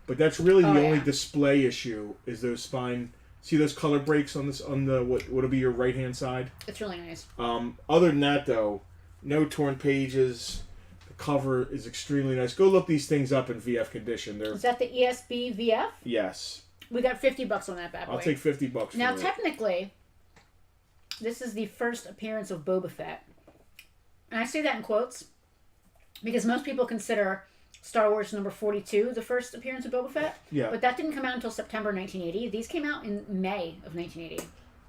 But that's really the only display issue is those spine... See those color breaks on the what'll be your right-hand side? It's really nice. Other than that, though, no torn pages... Cover is extremely nice. Go look these things up in VF condition. Is that the ESB VF? Yes. We got $50 on that bad boy. I'll take $50 for now, it. technically, this is the first appearance of Boba Fett. And I say that in quotes because most people consider Star Wars number 42 the first appearance of Boba Fett. Yeah. But that didn't come out until September 1980. These came out in May of 1980.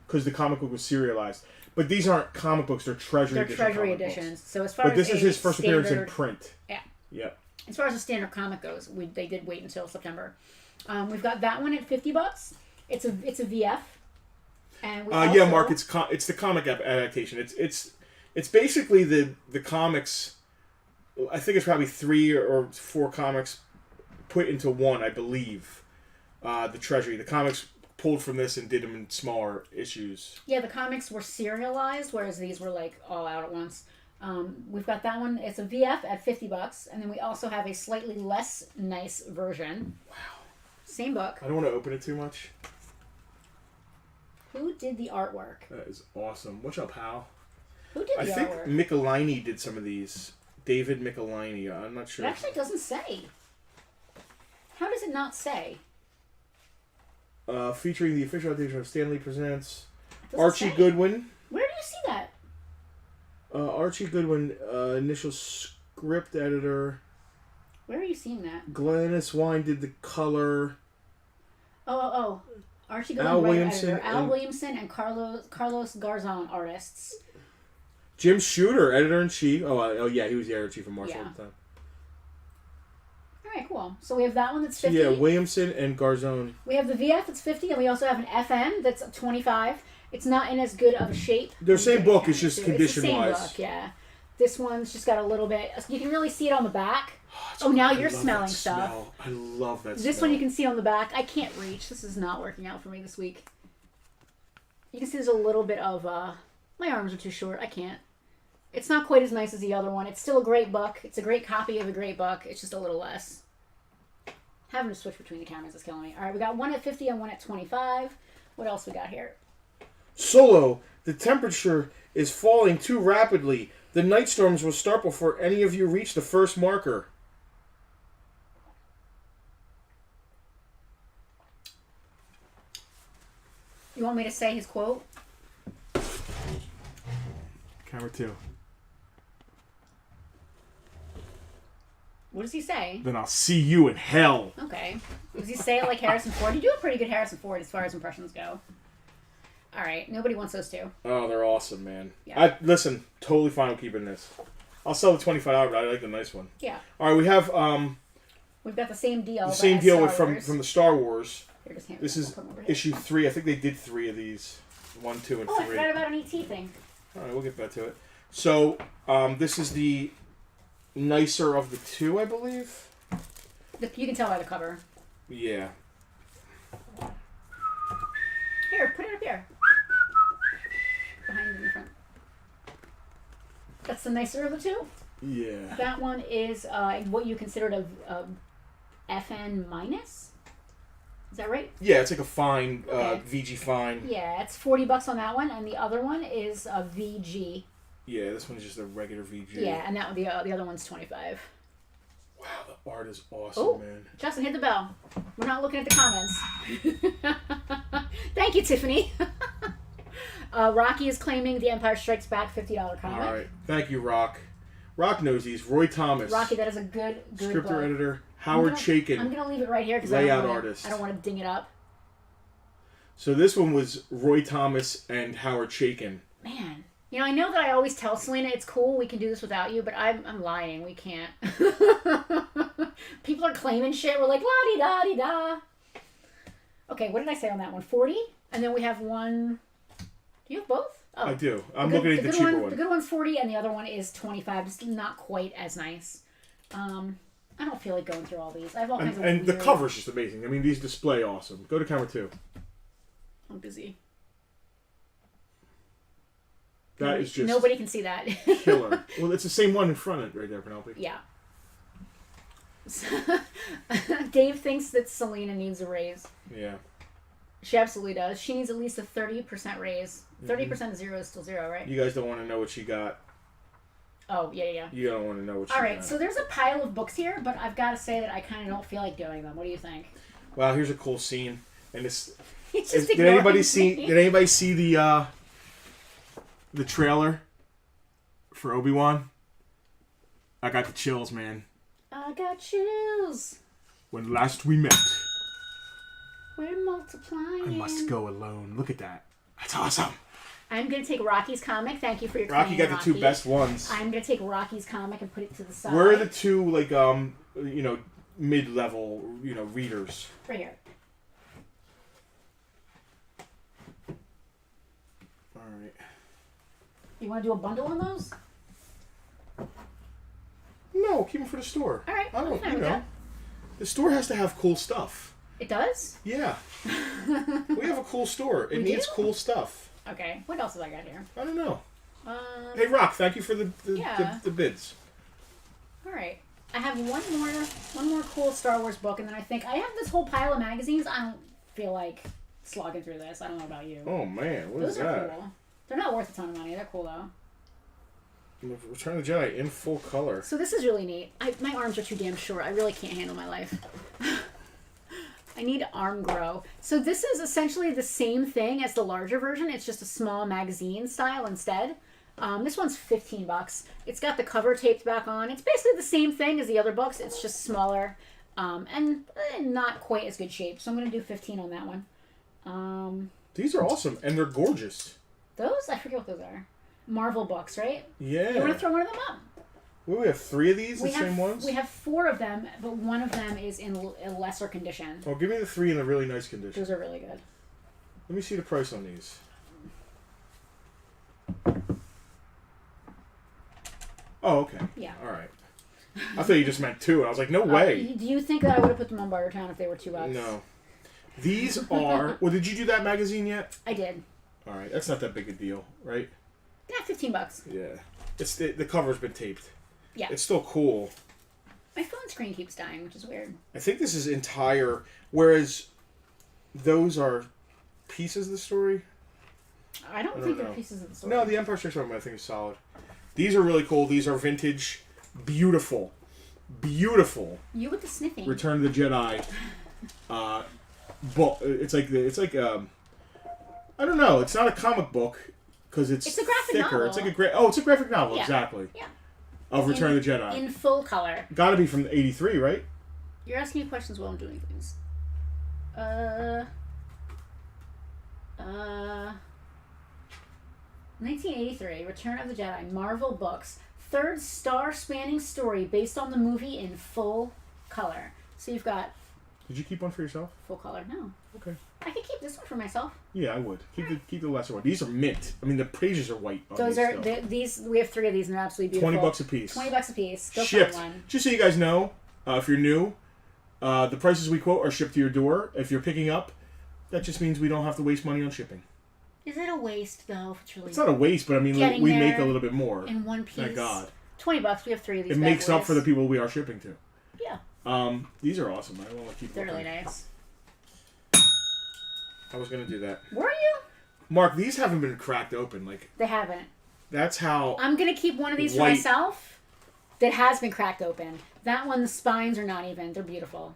because the comic book was serialized. But these aren't comic books; they're treasury. They're treasury editions. Books. So as far but this is his first appearance in print. Yeah. Yep. As far as a standard comic goes, they did wait until September. We've got that one at $50. It's a VF. And we also, Mark, it's the comic adaptation. It's basically the comics. I think it's probably 3 or 4 comics put into one, I believe. The treasury, the comics pulled from this and did them in smaller issues. Yeah, the comics were serialized, whereas these were like all out at once. We've got that one. It's a VF at $50, and then we also have a slightly less nice version. Wow. Same book. I don't want to open it too much. Who did the artwork? That is awesome. Watch out, pal. Who did the artwork? I think Michelini did some of these. David Michelini. I'm not sure. It actually doesn't say. How does it not say? Featuring the official edition of Stanley Presents. Archie Goodwin. Where do you see that? Archie Goodwin, initial script editor. Where are you seeing that? Glennis Wine did the color. Oh. Archie Goodwin, Al Williamson, editor. Al Williamson and Carlos Garzon, artists. Jim Shooter, editor-in-chief. Oh yeah, he was the editor-in-chief of Marshall at the time. All right, cool. So we have that one that's $50. Yeah, Williamson and Garzon. We have the VF that's $50, and we also have an FM that's $25. It's not in as good of a shape. They're the same book. It's just condition-wise. It's the same book, yeah. This one's just got a little bit. You can really see it on the back. Now you're smelling stuff. I love that. This one you can see on the back. I can't reach. This is not working out for me this week. You can see there's a little bit of. My arms are too short. I can't. It's not quite as nice as the other one. It's still a great book. It's a great copy of a great book. It's just a little less. Having to switch between the cameras is killing me. All right, we got one at $50 and one at $25. What else we got here? Solo. The temperature is falling too rapidly. The night storms will start before any of you reach the first marker. You want me to say his quote? Camera 2. What does he say? Then I'll see you in hell. Okay. Does he say it like Harrison Ford? You do a pretty good Harrison Ford as far as impressions go. All right. Nobody wants those two. Oh, they're awesome, man. Yeah. Listen, totally fine with keeping this. I'll sell the $25, but I like the nice one. Yeah. All right, we have... We've got the same deal. The same deal with from the Star Wars. This is issue 3. I think they did 3 of these. 1, 2, and 3. Oh, I forgot about an ET thing. All right, we'll get back to it. So, this is the nicer of the 2, I believe. You can tell by the cover. Yeah. Here, put it up here. Behind you in the front. That's the nicer of the 2? Yeah. That one is what you considered a FN minus? Is that right? Yeah, it's like a fine, okay. VG fine. Yeah, it's $40 on that one, and the other one is a VG. Yeah, this one's just a regular VG. Yeah, and that one, the other one's $25. Wow, the art is awesome, man. Justin, hit the bell. We're not looking at the comments. Thank you, Tiffany. Rocky is claiming The Empire Strikes Back $50 comic. All right, thank you, Rock. Rock knows these. Roy Thomas. Rocky, that is a good scripter book. Editor. Howard Chaykin. I'm gonna leave it right here because artist. I don't want to ding it up. So this one was Roy Thomas and Howard Chaykin. Man, I know that I always tell Selena it's cool, we can do this without you, but I'm lying. We can't. People are claiming shit. We're like la-di-da-di-da. Okay, what did I say on that one? 40, and then we have one. Do you have both? Oh, I do. I'm looking at the cheaper one. The good one's 40, and the other one is 25. Just not quite as nice. I don't feel like going through all these. I have all kinds of weird... And the cover's just amazing. I mean, these display awesome. Go to camera 2. I'm busy. That is just... Nobody can see that. Killer. Well, it's the same one in front of it right there, Penelope. Yeah. Dave thinks that Selena needs a raise. Yeah. She absolutely does. She needs at least a 30% raise. 30% of 0 is still 0, right? You guys don't want to know what she got. Oh, yeah. You don't want to know what she got. All right, so there's a pile of books here, but I've got to say that I kind of don't feel like doing them. What do you think? Wow, here's a cool scene. And this... Did anybody see the trailer for Obi-Wan? I got the chills, man. I got chills. When last we met, we're multiplying. I must go alone. Look at that. I That's awesome. I'm going to take Rocky's comic. Thank you for your Rocky got the two best ones. I'm going to take Rocky's comic and put it to the side. Where are the two, like, mid-level, readers? Right here. All right. You want to do a bundle on those? No, keep them for the store. All right. I don't, the store has to have cool stuff. It does? Yeah. We have a cool store. It needs cool stuff. Okay. What else have I got here? I don't know. Hey, Rock, thank you for the bids. All right. I have one more cool Star Wars book, and then I think I have this whole pile of magazines. I don't feel like slogging through this. I don't know about you. Oh, man. What is that? Those are cool. They're not worth a ton of money. They're cool, though. Return of the Jedi in full color. So this is really neat. My arms are too damn short. I really can't handle my life. I need arm grow. So this is essentially the same thing as the larger version. It's just a small magazine style instead. This one's $15. It's got the cover taped back on. It's basically the same thing as the other books. It's just smaller and not quite as good shape. So I'm going to do $15 on that one. These are awesome, and they're gorgeous. Those? I forget what those are. Marvel books, right? Yeah. You want to throw one of them up? Well, we have 3 of these, same ones? We have 4 of them, but one of them is in a lesser condition. Well, give me the 3 in a really nice condition. Those are really good. Let me see the price on these. Oh, okay. Yeah. All right. I thought you just meant 2. I was like, no way. Do you think that I would have put them on Bartertown if they were $2? No. These are... Well, did you do that magazine yet? I did. All right. That's not that big a deal, right? Yeah, $15. Yeah. It's the cover's been taped. Yeah. It's still cool. My phone screen keeps dying, which is weird. I think this is entire... Whereas those are pieces of the story. I don't think they're pieces of the story. No, the Empire Strikes Back I think is solid. These are really cool. These are vintage. Beautiful. Beautiful. You with the sniffing. Return of the Jedi. Book. It's like I don't know. It's not a comic book because it's a graphic thicker. novel. It's like it's a graphic novel. Yeah. Exactly. Yeah. Of Return of the Jedi. In full color. Got to be from '83, right? You're asking me questions while I'm doing things. 1983, Return of the Jedi, Marvel Books. 3rd star-spanning story based on the movie in full color. So you've got... Did you keep one for yourself? Full color, no. Okay. I could keep this one for myself. Yeah, I would. Keep the lesser one. These are mint. I mean, the pages are white. Those are... These. We have 3 of these, and they're absolutely beautiful. $20 a piece. $20 a piece. Go shipped. find one. Just so you guys know, if you're new, the prices we quote are shipped to your door. If you're picking up, that just means we don't have to waste money on shipping. Is it a waste, though? If it's really... It's not a waste, but I mean, we make a little bit more. In one piece. Thank God. $20. We have 3 of these. It makes up for the people we are shipping to. Yeah. These are awesome. I want to keep. They're really nice. I was gonna do that. Were you? Mark, these haven't been cracked open. Like they haven't. That's how. I'm gonna keep one of these for myself. That has been cracked open. That one, the spines are not even. They're beautiful.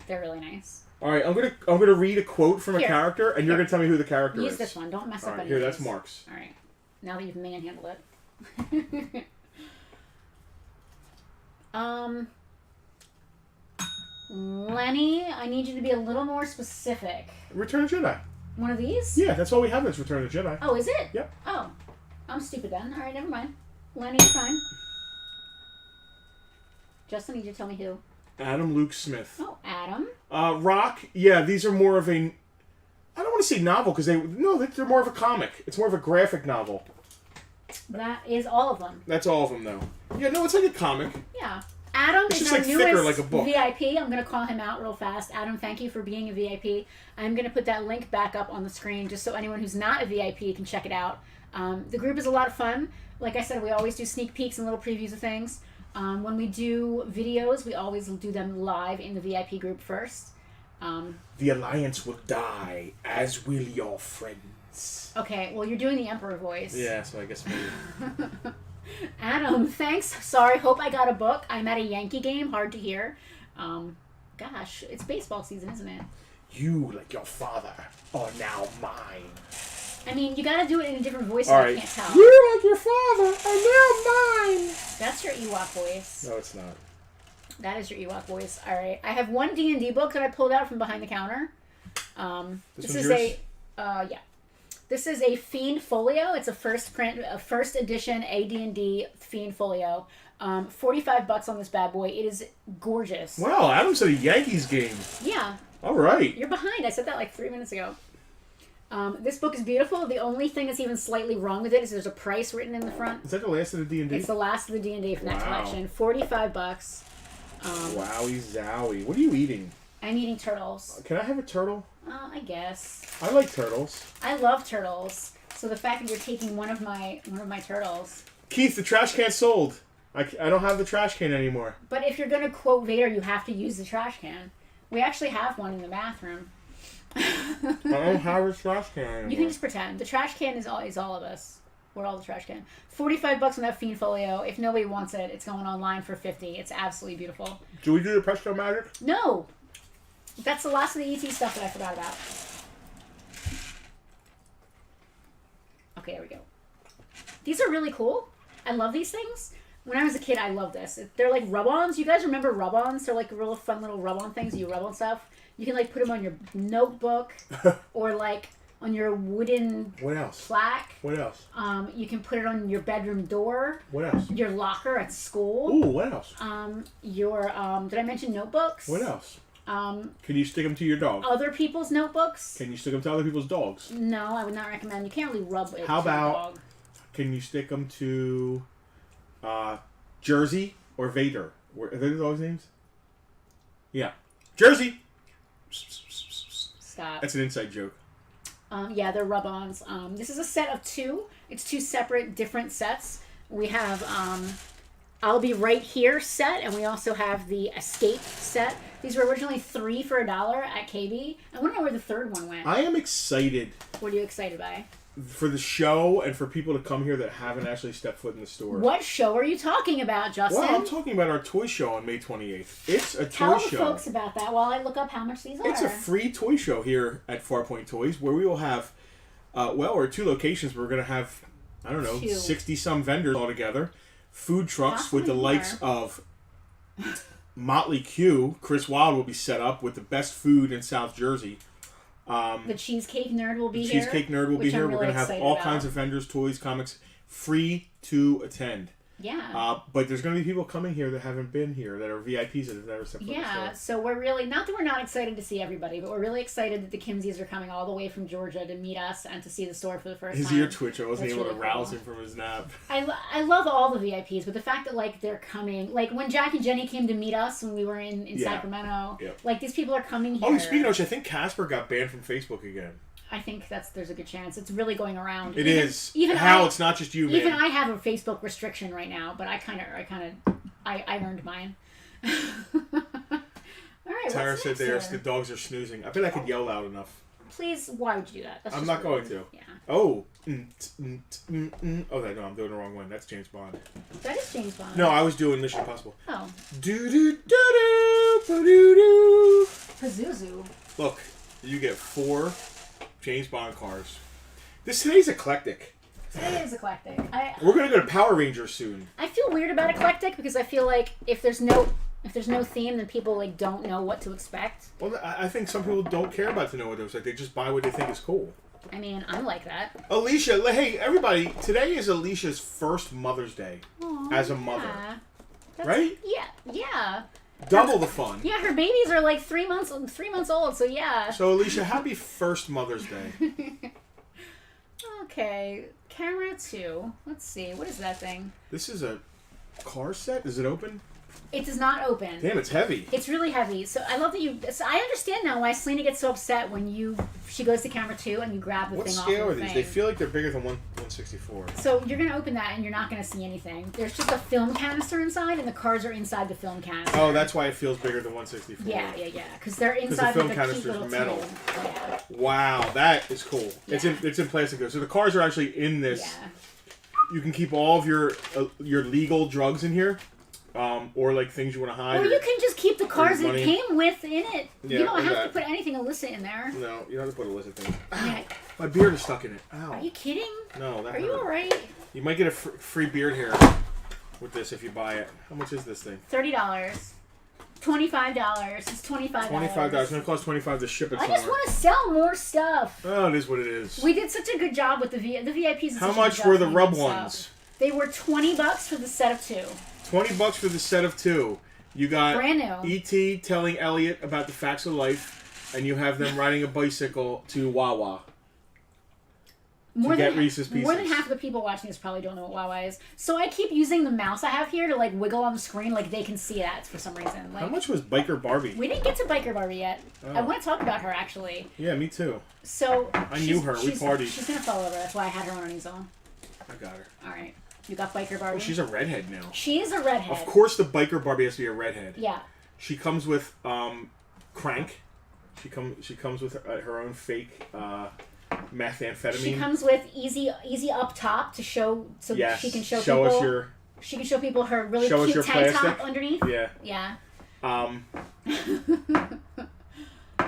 They're really nice. All right, I'm gonna read a quote from a character, and you're gonna tell me who the character is. Use this one. Don't mess up any. Here, that's Mark's. All right. Now that you've manhandled it. Lenny, I need you to be a little more specific. Return of the Jedi. One of these? Yeah, that's all we have is Return of the Jedi. Oh, is it? Yep. Oh. I'm stupid then. Alright, never mind. Lenny, you're fine. Justin, need you to tell me who. Adam Luke Smith. Oh, Adam. Rock, yeah, these are more of a... I don't want to say novel, because they're more of a comic. It's more of a graphic novel. That is all of them. That's all of them, though. Yeah, no, it's like a comic. Yeah. Adam it's is just our like newest thicker, like a book. VIP. I'm going to call him out real fast. Adam, thank you for being a VIP. I'm going to put that link back up on the screen just so anyone who's not a VIP can check it out. The group is a lot of fun. Like I said, we always do sneak peeks and little previews of things. When we do videos, we always do them live in the VIP group first. The Alliance will die, as will your friends. Okay, well, you're doing the Emperor voice. Yeah, so I guess maybe... Adam, thanks. Sorry, hope I got a book. I'm at a Yankee game. Hard to hear. Gosh, it's baseball season, isn't it? You, like your father, are now mine. I mean, you gotta do it in a different voice so right. I can't tell. You, like your father, are now mine. That's your Ewok voice. No, it's not. That is your Ewok voice. All right. I have one D&D book that I pulled out from behind the counter. This is yours? yeah. This is a Fiend Folio. It's a first edition AD&D Fiend Folio. $45 on this bad boy. It is gorgeous. Wow, Adam said a Yankees game. Yeah. All right. You're behind. I said that like 3 minutes ago. This book is beautiful. The only thing that's even slightly wrong with it is there's a price written in the front. Is that the last of the D&D? It's the last of the D&D from that collection. $45. Wowie zowie. What are you eating? I'm eating turtles. Can I have a turtle? I guess. I like turtles. I love turtles. So the fact that you're taking one of my turtles. Keith, the trash can sold. I don't have the trash can anymore. But if you're going to quote Vader, you have to use the trash can. We actually have one in the bathroom. I don't have a trash can anymore. You can just pretend. The trash can is all of us. We're all the trash can. $45 on that Fiend Folio. If nobody wants it, it's going online for $50. It's absolutely beautiful. Do we do the Presto Magic? No. That's the last of the ET stuff that I forgot about. Okay, there we go. These are really cool. I love these things. When I was a kid, I loved this. They're like rub-ons. You guys remember rub-ons? They're like real fun little rub-on things. You rub on stuff. You can like put them on your notebook or like on your wooden plaque. What else? You can put it on your bedroom door. What else? Your locker at school. Ooh, what else? Your did I mention notebooks? What else? Can you stick them to your dog? Other people's notebooks. Can you stick them to other people's dogs? No, I would not recommend. You can't really rub it. How about? To your dog. Can you stick them to Jersey or Vader? Are those dogs' names? Yeah, Jersey. Stop. That's an inside joke. Yeah, they're rub-ons. This is a set of 2. It's 2 separate, different sets. We have I'll Be Right Here set, and we also have the Escape set. These were originally 3 for $1 at KB. I wonder where the third one went. I am excited. What are you excited by? For the show and for people to come here that haven't actually stepped foot in the store. What show are you talking about, Justin? Well, I'm talking about our toy show on May 28th. It's a Tell toy show. Tell the folks about that while I look up how much these are. It's a free toy show here at Farpoint Toys where we will have, or 2 locations. We're going to have, 60-some vendors all together. Food trucks Possibly with the likes of Motley Q. Chris Wilde will be set up with the best food in South Jersey. The Cheesecake Nerd will be here. Cheesecake Nerd will be here. Really We're going to have all kinds of vendors, toys, comics, free to attend. Yeah. But there's going to be people coming here that haven't been here, that are VIPs that have never stepped foot in the store. Yeah, so we're really, not that we're not excited to see everybody, but we're really excited that the Kimseys are coming all the way from Georgia to meet us and to see the store for the first time. His ear twitch, I wasn't That's able really to rouse him from his nap. I love all the VIPs, but the fact that, like, they're coming, like, when Jack and Jenny came to meet us when we were in Sacramento, like, these people are coming here. Oh, speaking of which, I think Casper got banned from Facebook again. I think there's a good chance. It's really going around. It is. It's not just you, man. Even I have a Facebook restriction right now, but I earned mine. All right. Tara said the dogs are snoozing. I bet I could yell loud enough. Please, why would you do that? I'm not going to. Yeah. Oh. Oh, no, I'm doing the wrong one. That's James Bond. That is James Bond. No, I was doing Mission Impossible. Oh. Do-do-do-do, Pazuzu. Look, you get 4 James Bond cars. Today's eclectic. Today is eclectic. We're gonna go to Power Rangers soon. I feel weird about eclectic because I feel like if there's no theme, then people like don't know what to expect. Well, I think some people don't care about to know what to expect. They just buy what they think is cool. I mean, I'm like that. Alicia, hey everybody! Today is Alicia's first Mother's Day as a mother. Yeah. Right? Yeah. Double the fun. Yeah, her babies are like 3 months old, so yeah. So Alicia, happy first Mother's Day. Okay, camera 2. Let's see, what is that thing? This is a car set. Is it open? It does not open. Damn, it's heavy. It's really heavy. So I love that you. So I understand now why Selena gets so upset when she goes to camera 2 and you grab the thing off. What scale of are the these? thing. They feel like they're bigger than 164. So you're gonna open that and you're not gonna see anything. There's just a film canister inside, and the cards are inside the film canister. Oh, that's why it feels bigger than 164. Yeah. Because they're inside the film with canister cute is little metal. tin. Yeah. Wow, that is cool. Yeah. It's in plastic though. So the cards are actually in this. Yeah. You can keep all of your legal drugs in here. Or like things you want to hide. Or you can just keep the cards it came with in it. Yeah, you don't have to put anything illicit in there. No, you don't have to put illicit things. Yeah. My beard is stuck in it. Ow. Are you kidding? No, that Are hurt. you alright? You might get a free beard hair with this if you buy it. How much is this thing? $30. $25. It's $25. $25. It's gonna cost $25 to ship it somewhere. I just want to sell more stuff. Oh, it is what it is. We did such a good job with the VIPs. How much were the rub ones? They were $20 for the set of 2. $20 for the set of 2. You got brand new. E.T. telling Elliot about the facts of life, and you have them riding a bicycle to Wawa. More than half of the people watching this probably don't know what Wawa is. So I keep using the mouse I have here to like wiggle on the screen, like they can see that for some reason. Like, how much was Biker Barbie? We didn't get to Biker Barbie yet. Oh. I want to talk about her actually. Yeah, me too. So I knew her. We partied. She's gonna fall over. That's why I had her on her own. I got her. All right. You got Biker Barbie. Oh, she's a redhead now. She is a redhead. Of course, the Biker Barbie has to be a redhead. Yeah. She comes with crank. She comes with her own fake methamphetamine. She comes with easy up top to show, so yes. she can show people. Us your. She can show people her really cute tank top underneath. Yeah. Yeah.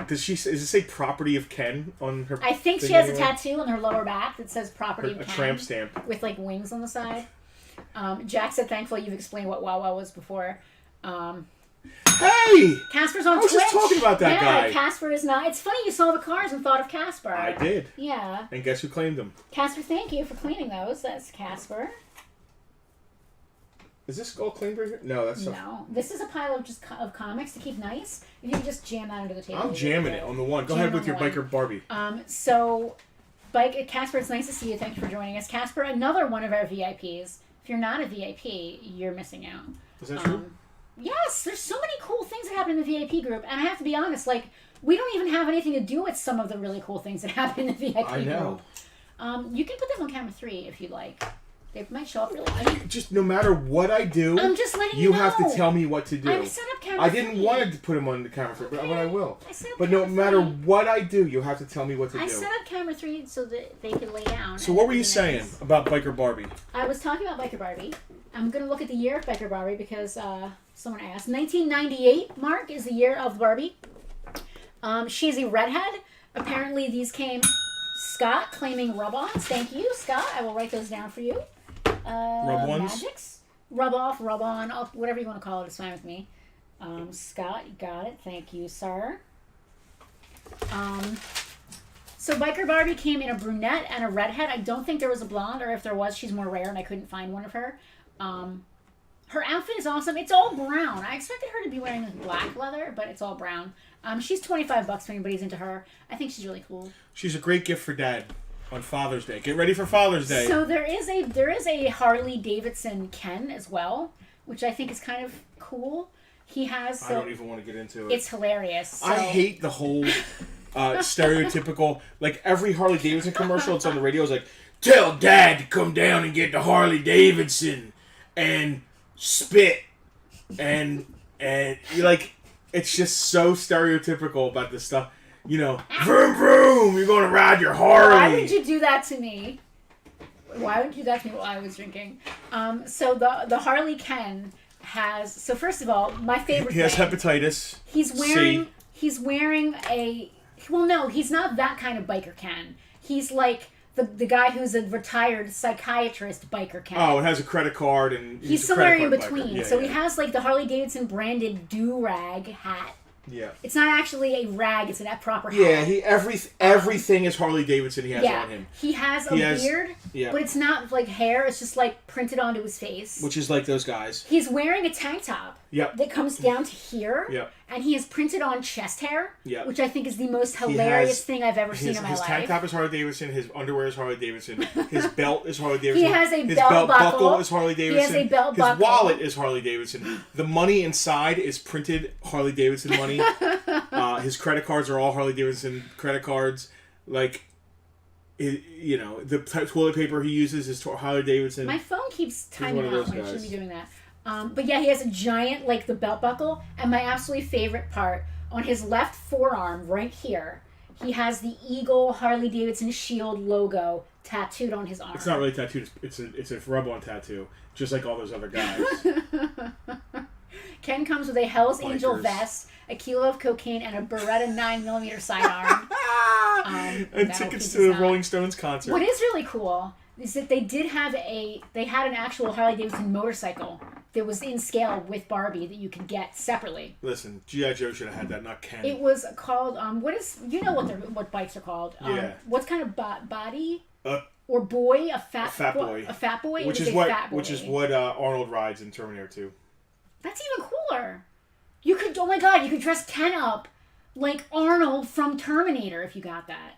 Does it say "Property of Ken" on her? I think she has a tattoo on her lower back that says "Property of Ken." A tramp stamp with like wings on the side. Jack said, "Thankfully, you've explained what Wawa was before." Hey! Casper's on Twitch. I was just talking about that guy. Casper is not. It's funny you saw the cars and thought of Casper. I did. Yeah. And guess who claimed them? Casper, thank you for cleaning those. That's Casper. Is this all claimed right here? No, that's no. This is a pile of comics to keep nice. If you can just jam that under the table. I'm jamming it on the one. Go ahead with your Biker Barbie. So, Casper, it's nice to see you. Thank you for joining us. Casper, another one of our VIPs. If you're not a VIP, you're missing out. Is that true? Yes, there's so many cool things that happen in the VIP group, and I have to be honest, like, we don't even have anything to do with some of the really cool things that happen in the VIP I know. group. You can put them on camera 3 if you'd like. They might show up really quick. Just no matter what I do, I'm just letting you know. have to tell me what to do. I'm set up camera 3. I didn't want to put them on the camera 3, but I will. But no matter what I do, you have to tell me what to do. I set up camera 3 so that they can lay down. So what were you saying about Biker Barbie? I was talking about Biker Barbie. I'm going to look at the year of Biker Barbie because someone asked. 1998, Mark, is the year of Barbie. She's a redhead. Apparently these came... Scott claiming rub-ons. Thank you, Scott. I will write those down for you. Rub-ons? Magics? Rub-off, rub-on, whatever you want to call it is fine with me. Scott, you got it. Thank you, sir. So Biker Barbie came in a brunette and a redhead. I don't think there was a blonde, or if there was, she's more rare, and I couldn't find one of her. Her outfit is awesome. It's all brown. I expected her to be wearing black leather, but it's all brown. She's $25 if anybody's into her. I think she's really cool. She's a great gift for Dad on Father's Day. Get ready for Father's Day. So there is a Harley Davidson Ken as well, which I think is kind of cool. He has. I don't even want to get into it. It's hilarious. So. I hate the whole stereotypical, like every Harley Davidson commercial. It's on the radio. It's like, tell Dad to come down and get the Harley Davidson and spit and you're like. It's just so stereotypical about this stuff. You know, vroom vroom, you're going to ride your Harley. Why would you do that to me? Why would you do that to me while I was drinking? So the Harley Ken has... So first of all, my favorite He has hepatitis. He's wearing a... Well, no, he's not that kind of biker Ken. He's like... The guy who's a retired psychiatrist biker Ken. Oh, it has a credit card and he's somewhere in between. Yeah, so he has like the Harley Davidson branded do-rag hat. Yeah. It's not actually a rag, it's a proper hat. Yeah, everything is Harley Davidson he has on him. He has a beard, but it's not like hair, it's just like printed onto his face. Which is like those guys. He's wearing a tank top that comes down to here, and he has printed on chest hair, which I think is the most hilarious thing I've ever seen in my life. His tank top is Harley Davidson, his underwear is Harley Davidson, his belt is Harley Davidson. He has a his belt buckle is Harley Davidson. He has a belt buckle. His wallet is Harley Davidson. The money inside is printed Harley Davidson money. His credit cards are all Harley Davidson credit cards. Like, the toilet paper he uses is Harley Davidson. My phone keeps timing out when it shouldn't be doing that. But yeah, he has a giant, like, the belt buckle. And my absolutely favorite part, on his left forearm, right here, he has the Eagle Harley Davidson Shield logo tattooed on his arm. It's not really tattooed. It's a rub-on tattoo, just like all those other guys. Ken comes with a Hell's Angel vest, a kilo of cocaine, and a Beretta 9mm sidearm. And tickets to the Rolling Stones concert. What is really cool is that they had an actual Harley Davidson motorcycle that was in scale with Barbie that you could get separately. Listen, G.I. Joe should have had that, not Ken. It was called, you know what bikes are called. Yeah. What's kind of body? Or boy? A fat boy. A fat boy? Which is what Arnold rides in Terminator 2. That's even cooler. You could, oh my god, you could dress Ken up like Arnold from Terminator if you got that.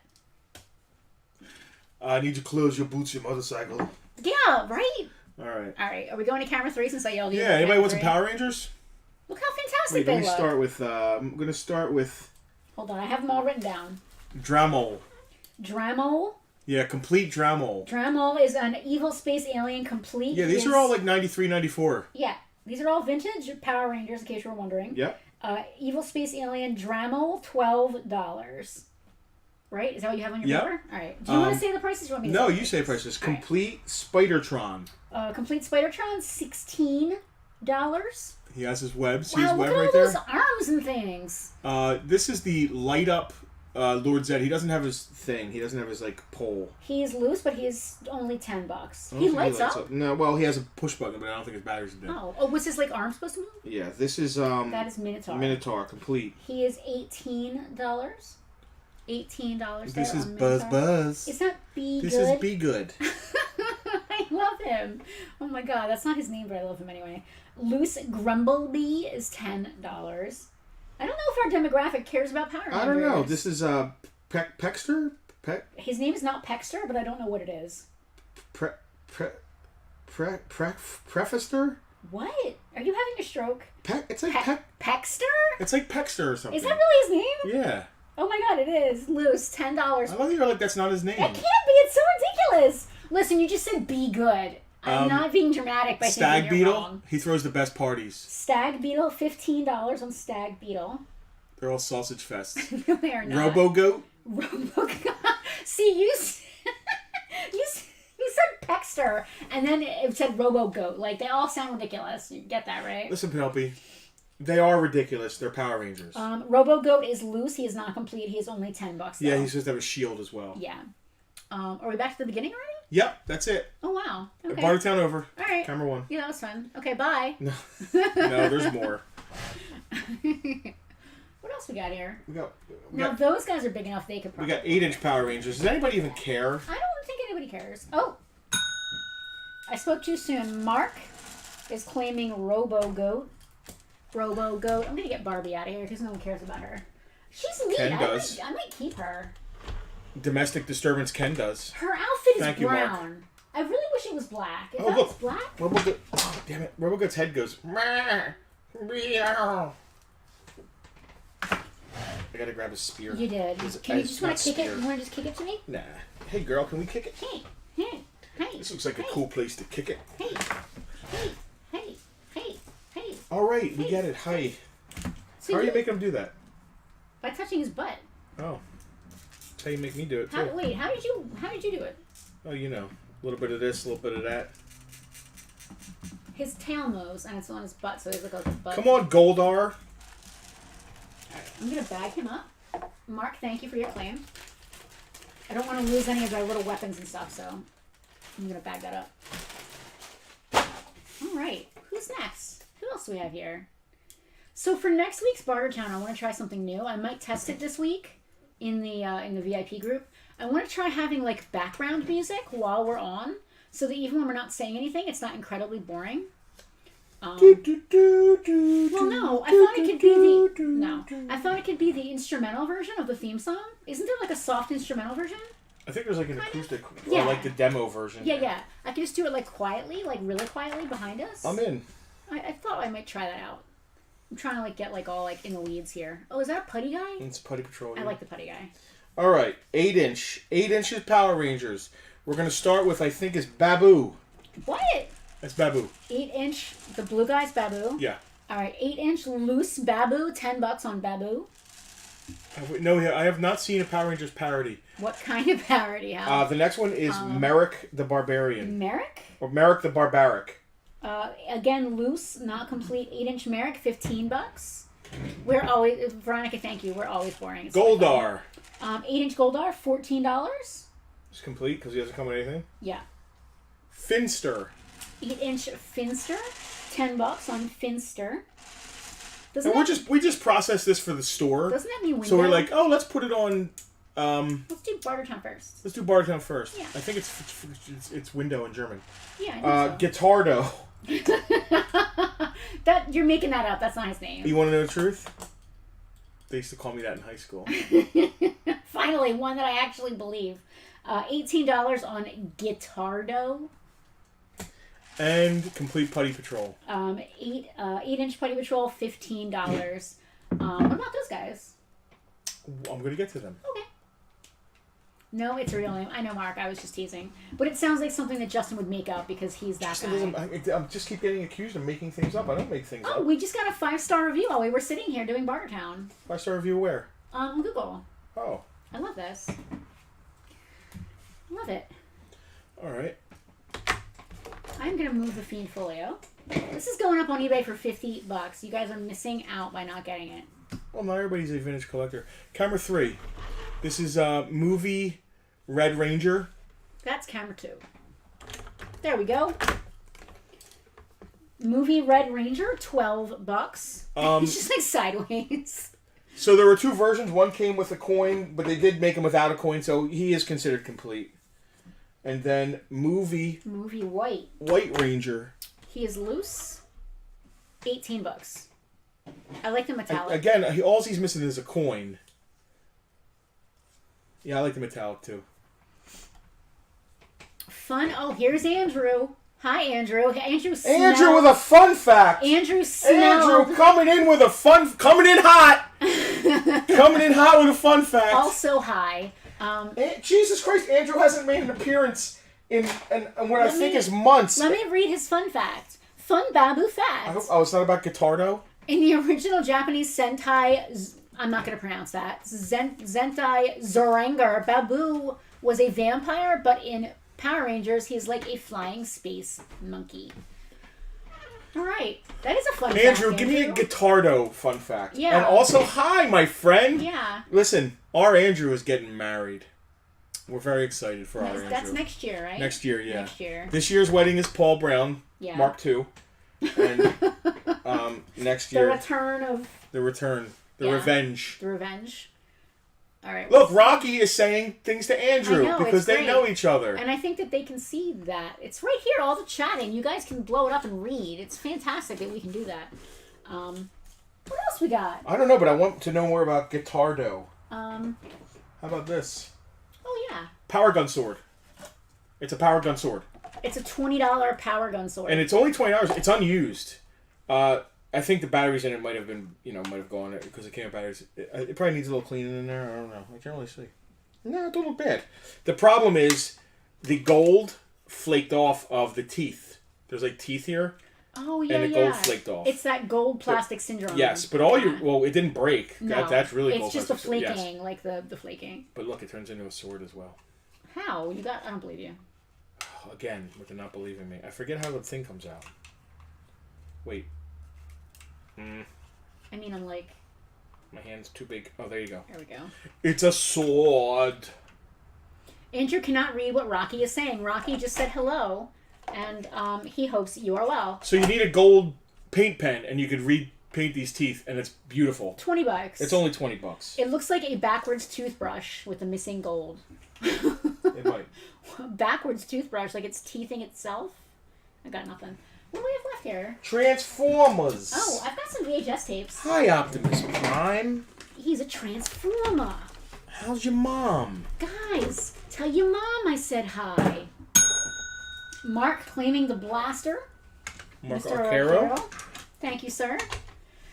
I need to close your boots, your motorcycle. Yeah, right? Alright. Alright, are we going to camera 3 since I yelled at you? Yeah, anybody want some Power Rangers? Look how fantastic they look. I'm going to start with... Hold on, I have them all written down. Dramol. Dramol? Yeah, complete Dramol. Dramol is an evil space alien complete. Yeah, these are all like 93, 94. Yeah, these are all vintage Power Rangers, in case you were wondering. Yep. Evil space alien Dramol, $12. Right? Is that what you have on your paper? All right. Do you want to say the prices? You want me to you say prices. Complete Spidertron. Complete Spidertron, $16. He has his webs. Wow, his look web at all right those there. arms and things. This is the light up Lord Zed. He doesn't have his thing. He doesn't have his pole. He's loose, but he's only $10. He lights up. No, well, he has a push button, but I don't think his batteries are dead. Oh, was his arm supposed to move? Yeah, this is that is Minotaur. Minotaur complete. He is $18. $18. This is Buzz. Is that Be Good? This is Be Good. I love him. Oh my god, that's not his name, but I love him anyway. Loose Grumblebee is $10. I don't know if our demographic cares about Power Rangers. I don't know. This is Peckster? His name is not Peckster, but I don't know what it is. Prefaster? What? Are you having a stroke? It's like Peckster? It's like Peckster or something. Is that really his name? Yeah. Oh my god, it is. Loose, $10. I love that you're like, that's not his name. It can't be. It's so ridiculous. Listen, you just said Be Good. I'm not being dramatic by Stag thinking you're Beetle, wrong. he throws the best parties. Stag Beetle, $15 on Stag Beetle. They're all sausage fests. No, they are not. Robo Goat. See, you said Peckster, and then it said Robo Goat. Like, they all sound ridiculous. You get that, right? Listen, Penelope. They are ridiculous. They're Power Rangers. Robo Goat is loose. He is not complete. He is only $10. Though. Yeah, he's supposed to have a shield as well. Yeah. Are we back to the beginning already? Yep, that's it. Oh, wow. Okay. Bartertown over. All right. Camera 1. Yeah, that was fun. Okay, bye. No, there's more. What else we got here? Now, those guys are big enough they could probably... We got 8-inch Power Rangers. Does anybody even care? I don't think anybody cares. Oh! I spoke too soon. Mark is claiming Robo Goat. Robo Goat. I'm going to get Barbie out of here because no one cares about her. She's neat. Ken does. I might keep her. Domestic disturbance Ken does. Her outfit is Thank you, brown. Mark. I really wish it was black. If look. was black... Robogoat. Oh, damn it. Robogoat's head goes... I gotta grab a spear. You did. Can you just want to kick it? You want to just kick it to me? Nah. Hey, girl, can we kick it? Hey. This looks like a cool place to kick it. Hey. All right, we get it. Hi. So how are you making him do that? By touching his butt. Oh. That's how you make me do it, too. How did you do it? Oh, you know. A little bit of this, a little bit of that. His tail moves, and it's on his butt, so he looks like a butt. Come on, Goldar. I'm going to bag him up. Mark, thank you for your claim. I don't want to lose any of our little weapons and stuff, so I'm going to bag that up. All right. Who's next? Who else do we have here? So for next week's Bartertown, I want to try something new. I might test it this week in the VIP group. I want to try having like background music while we're on, so that even when we're not saying anything, it's not incredibly boring. Well, no, I thought it could be the instrumental version of the theme song. Isn't there like a soft instrumental version? I think there's like an acoustic, or like the demo version. Yeah. I could just do it like quietly, like really quietly behind us. I'm in. I thought I might try that out. I'm trying to like get like all like in the weeds here. Oh, is that a putty guy? It's Putty Patrol. I like the putty guy. All right, 8-inch. 8 inches Power Rangers. We're going to start with, I think, is Babu. What? That's Babu. 8-inch, the blue guy's Babu. Yeah. All right, 8-inch loose Babu, $10 on Babu. No, I have not seen a Power Rangers parody. What kind of parody? The next one is Merrick the Barbarian. Merrick? Or Merrick the Barbaric. Again, loose, not complete, 8-inch Merrick, $15. We're always, Veronica, thank you. We're always boring. It's Goldar. 8-inch Goldar, $14. It's complete because he doesn't come with anything? Yeah. Finster. 8-inch Finster, $10 on Finster. We just processed this for the store. Doesn't that mean window? So we're like, oh, let's put it on. Let's do Bartertown first. Let's do Bartertown first. Yeah. I think it's window in German. Yeah. I think so. Guitardo. That you're making that up. That's not his name. You want to know the truth? They used to call me that in high school. Finally, one that I actually believe. $18 on Guitardo. And Complete Putty Patrol. 8-inch Putty Patrol, $15. What about those guys? I'm going to get to them. Okay. No, it's a real name. I know, Mark. I was just teasing. But it sounds like something that Justin would make up because he's that guy. I just keep getting accused of making things up. I don't make things up. Oh, we just got a 5-star review while we were sitting here doing Bartertown. 5-star review where? On Google. Oh. I love this. Love it. All right. I'm going to move the Fiend Folio. This is going up on eBay for $50. You guys are missing out by not getting it. Well, not everybody's a vintage collector. Camera 3. This is movie Red Ranger. That's camera 2. There we go. Movie Red Ranger, $12. It's just like sideways. So there were 2 versions. One came with a coin, but they did make him without a coin, so he is considered complete. And then movie White Ranger. He is loose. $18. I like the metallic. Again, all he's missing is a coin. Yeah, I like the metallic too. Fun. Oh, here's Andrew. Hi, Andrew. Andrew with a fun fact. Andrew coming in hot. Coming in hot with a fun fact. Also hi. Jesus Christ, Andrew hasn't made an appearance in what I think is months. Let me read his fun fact. Fun Babu fact. It's not about Guitardo? In the original Japanese Sentai, I'm not going to pronounce that, Zentai Zoranger, Babu was a vampire, but in Power Rangers, he's like a flying space monkey. All right. That is a fun fact, Andrew, give me a Guitardo fun fact. Yeah. And also, hi, my friend. Yeah. Listen, our Andrew is getting married. We're very excited for our Andrew. That's next year, right? Next year, yeah. Next year. This year's wedding is Paul Brown, Mark II. And next year... The revenge. The revenge. All right. Look, Rocky is saying things to Andrew because they know each other. And I think that they can see that. It's right here, all the chatting. You guys can blow it up and read. It's fantastic that we can do that. What else we got? I don't know, but I want to know more about Guitardo. How about this? Oh, yeah. Power gun sword. It's a power gun sword. It's a $20 power gun sword. And it's only $20. It's unused. I think the batteries in it might have been, might have gone because it came with batteries. It probably needs a little cleaning in there. I don't know. I can't really see. No, it don't look bad. The problem is the gold flaked off of the teeth. There's like teeth here. Oh, yeah, and the gold flaked off. It's that gold plastic syndrome. Yes, but it didn't break. No, that's really gold. It's just the flaking, like the flaking. But look, it turns into a sword as well. How? I don't believe you. Again, with the not believing me. I forget how the thing comes out. Wait. I mean, I'm like... My hand's too big. Oh, there you go. There we go. It's a sword. Andrew cannot read what Rocky is saying. Rocky just said hello, and he hopes you are well. So you need a gold paint pen, and you could paint these teeth, and it's beautiful. $20. It's only $20. It looks like a backwards toothbrush with the missing gold. It might. Backwards toothbrush, like it's teething itself? I got nothing. What do we have left here? Transformers. Oh, I've got some VHS tapes. Hi, Optimus Prime. He's a transformer. How's your mom? Guys, tell your mom I said hi. Mark claiming the blaster. Mark Mr. Arcaro. Thank you, sir.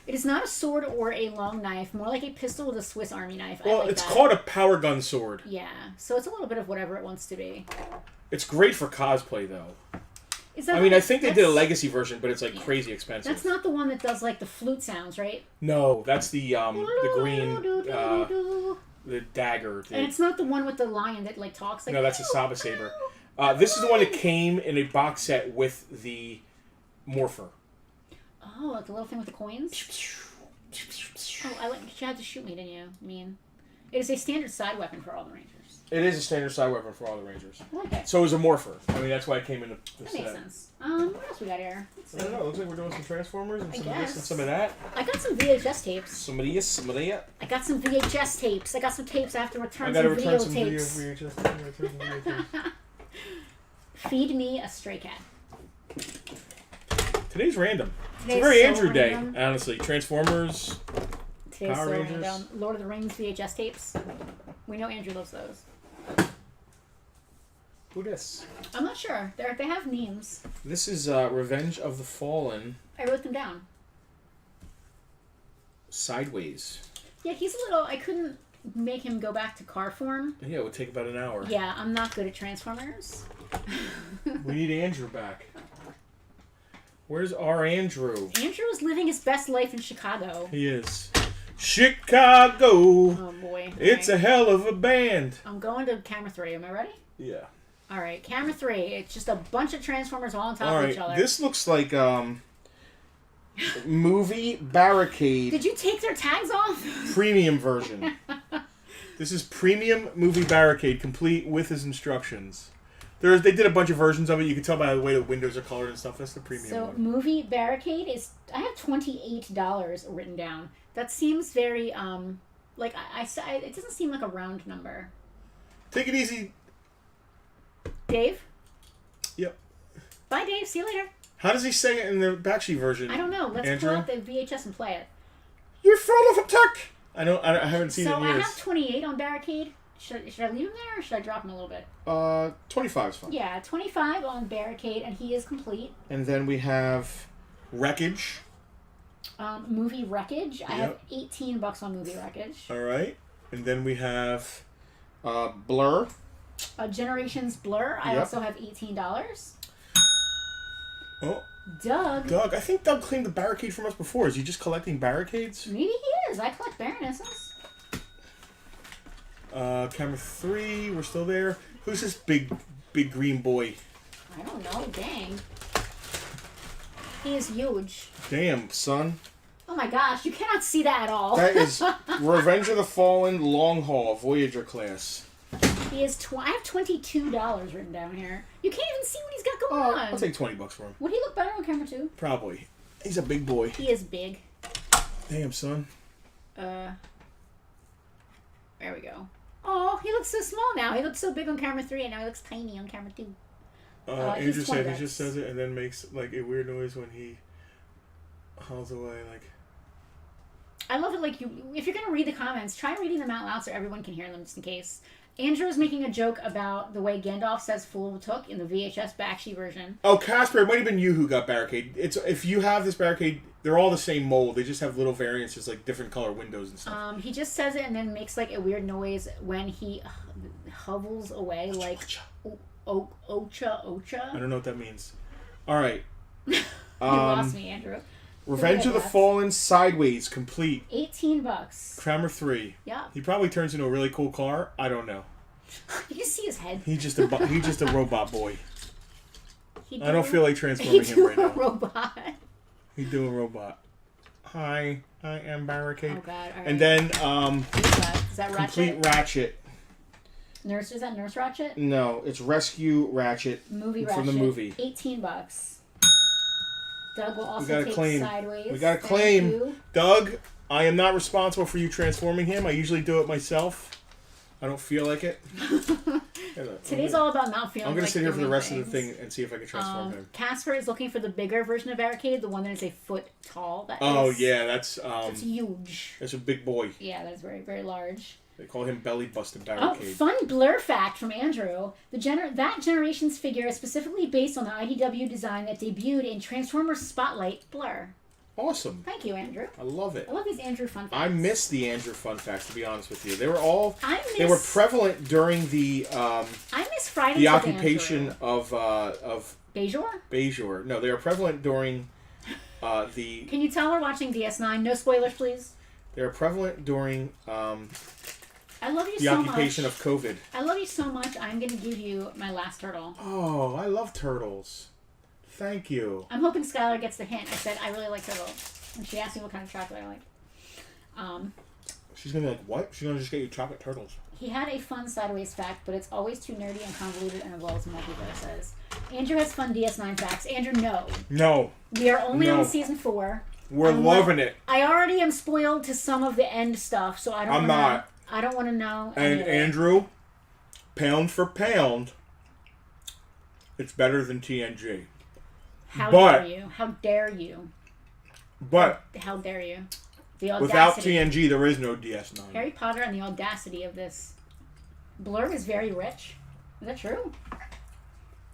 It is not a sword or a long knife, more like a pistol with a Swiss Army knife. Well, it's called a power gun sword. Yeah, so it's a little bit of whatever it wants to be. It's great for cosplay, though. I think they did a legacy version, but it's like crazy expensive. That's not the one that does like the flute sounds, right? No, that's the green, the dagger. And it's not the one with the lion that like talks like. No, that's a Saba Saber. This is the one that came in a box set with the Morpher. Oh, like the little thing with the coins? Oh, you had to shoot me, didn't you? It is a standard side weapon for all the Rangers. It is a standard side weapon for all the Rangers. I like it. So is a morpher. I mean, that's why it came in the That set. makes sense. What else we got here? I don't know. Looks like we're doing some Transformers and some of this and some of that. I got some VHS tapes. Some of this, some of that. I got some VHS tapes. I got some tapes after return some videotapes. Feed me a stray cat. Today's random. It's a very Andrew day, honestly. Transformers, Today's Power Rangers. Random. Lord of the Rings VHS tapes. We know Andrew loves those. Who this? I'm not sure. They have names. This is Revenge of the Fallen. I wrote them down. Sideways. Yeah, he's a little... I couldn't make him go back to car form. Yeah, it would take about an hour. Yeah, I'm not good at Transformers. We need Andrew back. Where's our Andrew? Andrew is living his best life in Chicago. He is. Chicago. Oh, boy. It's a hell of a band. I'm going to camera 3. Am I ready? Yeah. All right, camera 3. It's just a bunch of Transformers all on top of each other. This looks like movie Barricade. Did you take their tags off? Premium version. This is premium movie Barricade, complete with his instructions. They did a bunch of versions of it. You can tell by the way the windows are colored and stuff. That's the premium one. Movie Barricade is... I have $28 written down. That seems very, it doesn't seem like a round number. Take it easy. Dave? Yep. Bye, Dave. See you later. How does he say it in the backsheet version? I don't know. Let's pull out the VHS and play it. You're full of attack! I haven't seen it in years. So I have 28 on Barricade. Should I leave him there or should I drop him a little bit? 25 is fine. Yeah, 25 on Barricade, and he is complete. And then we have Wreckage. Movie Wreckage. I have $18 on Movie Wreckage. All right. And then we have Blur. Generations Blur. I also have $18. Oh. Doug. I think Doug claimed the Barricade from us before. Is he just collecting Barricades? Maybe he is. I collect Baronesses. Camera 3. We're still there. Who's this big green boy? I don't know. Dang. He is huge. Damn, son. Oh my gosh, you cannot see that at all. That is Revenge of the Fallen Long Haul Voyager class. He is. I have $22 written down here. You can't even see what he's got going on. I'll take $20 for him. Would he look better on camera 2? Probably. He's a big boy. He is big. Damn, son. There we go. Oh, he looks so small now. He looks so big on camera 3, and now he looks tiny on camera 2. Andrew said he just says it and then makes like a weird noise when he hauls away. Like, I love it. Like if you're gonna read the comments, try reading them out loud so everyone can hear them, just in case. Andrew was making a joke about the way Gandalf says "fool took" in the VHS backsheet version. Oh, Casper, it might have been you who got Barricade. If you have this Barricade, they're all the same mold. They just have little variances, like different color windows and stuff. He just says it and then makes like a weird noise when he hovels away, like Ocha. I don't know what that means. All right. You lost me, Andrew. Revenge of the Fallen Sideways complete. $18. Camera 3. Yeah. He probably turns into a really cool car. I don't know. You can see his head. He's just a robot boy. I don't feel like transforming him right now. Robot. He's doing robot. Hi, I am Barricade. Oh God! All right. And then is that Ratchet? Complete Ratchet. Is that Nurse Ratchet? No, it's Rescue Ratchet. Movie Ratchet. From the movie. $18. Doug will also take Sideways. We got a claim. Doug, I am not responsible for you transforming him. I usually do it myself. I don't feel like it. Today's all about not feeling like I'm going to sit here for the rest things. of the thing and see if I can transform him. Casper is looking for the bigger version of Barricade, the one that is a foot tall. Yeah, that's... it's huge. That's a big boy. Yeah, that's very, very large. They call him Belly Busted Barricade. Oh, fun blur fact from Andrew. That generation's figure is specifically based on the IDW design that debuted in Transformers Spotlight Blur. Awesome. Thank you, Andrew. I love it. I love these Andrew fun facts. I miss the Andrew fun facts, to be honest with you. They were they were prevalent during the I miss Friday the occupation of Bajor? Bajor. No, they were prevalent during the Can you tell we're watching DS9? No spoilers, please. They were prevalent during I love you the so much. occupation of COVID. I love you so much. I'm going to give you my last turtle. Oh, I love turtles. Thank you. I'm hoping Skylar gets the hint. I said I really like turtles. And she asked me what kind of chocolate I like. She's going to be like, what? She's going to just get you chocolate turtles. He had a fun sideways fact, but it's always too nerdy and convoluted and involves multiverses. Andrew has fun DS9 facts. Andrew, no. No. We are only on season 4. We're loving it. I already am spoiled to some of the end stuff, so I don't I'm not. I don't want to know. And Andrew, pound for pound, it's better than TNG. How dare you? How dare you? But how dare you? The audacity. Without TNG, there is no DS9. Harry Potter and the audacity of this. Blurb is very rich. Is that true?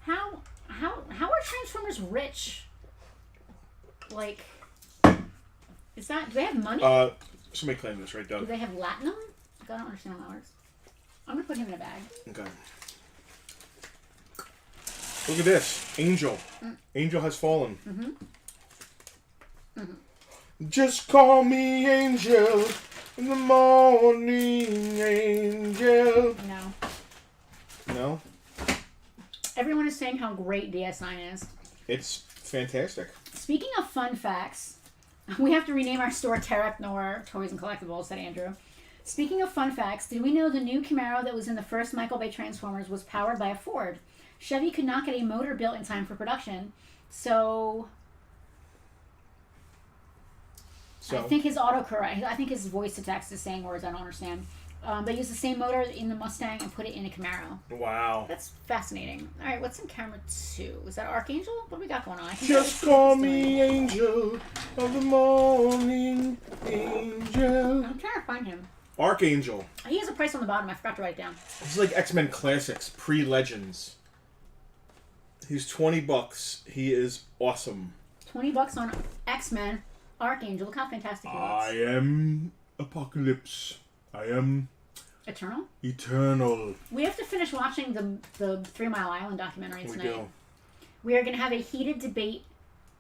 How are Transformers rich? Like, is that, do they have money? Somebody claim this, right, Doug? Do they have latinum? I don't understand how that works. I'm gonna put him in a bag. Okay. Look at this, Angel. Angel has fallen. Just call me Angel in the morning, Angel. No. No? Everyone is saying how great DS9 is. It's fantastic. Speaking of fun facts, we have to rename our store Terek Noir Toys and Collectibles, said Andrew. Speaking of fun facts, did we know the new Camaro that was in the first Michael Bay Transformers was powered by a Ford? Chevy could not get a motor built in time for production, so I think his autocorrect, I think his voice to text is saying words I don't understand. They used the same motor in the Mustang and put it in a Camaro. Wow. That's fascinating. All right, what's in camera 2? Is that Archangel? What do we got going on? Just call me Angel of the morning, Angel. I'm trying to find him. Archangel. He has a price on the bottom. I forgot to write it down. He's like X-Men Classics, pre-Legends. He's $20. He is awesome. $20 on X-Men Archangel. Look how fantastic he looks. I am Apocalypse. I am Eternal? Eternal. We have to finish watching the 3 Mile Island documentary tonight. We do. We are going to have a heated debate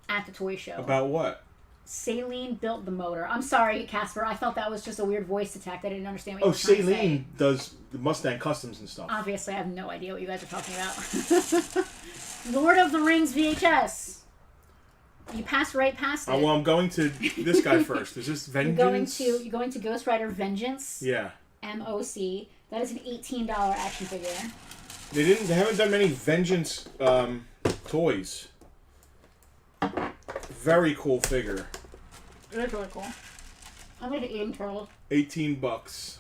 at the toy show. About what? Saline built the motor. I'm sorry, Casper. I thought that was just a weird voice attack. I didn't understand what you were trying to say. Saline does the Mustang customs and stuff. Obviously, I have no idea what you guys are talking about. Lord of the Rings VHS. You passed right past it. Well, I'm going to this guy first. Is this Vengeance? You're going to Ghost Rider Vengeance. Yeah. MOC. That is an $18 action figure. They haven't done many Vengeance toys. Very cool figure. It is really cool. I'm going to eat turtles. $18.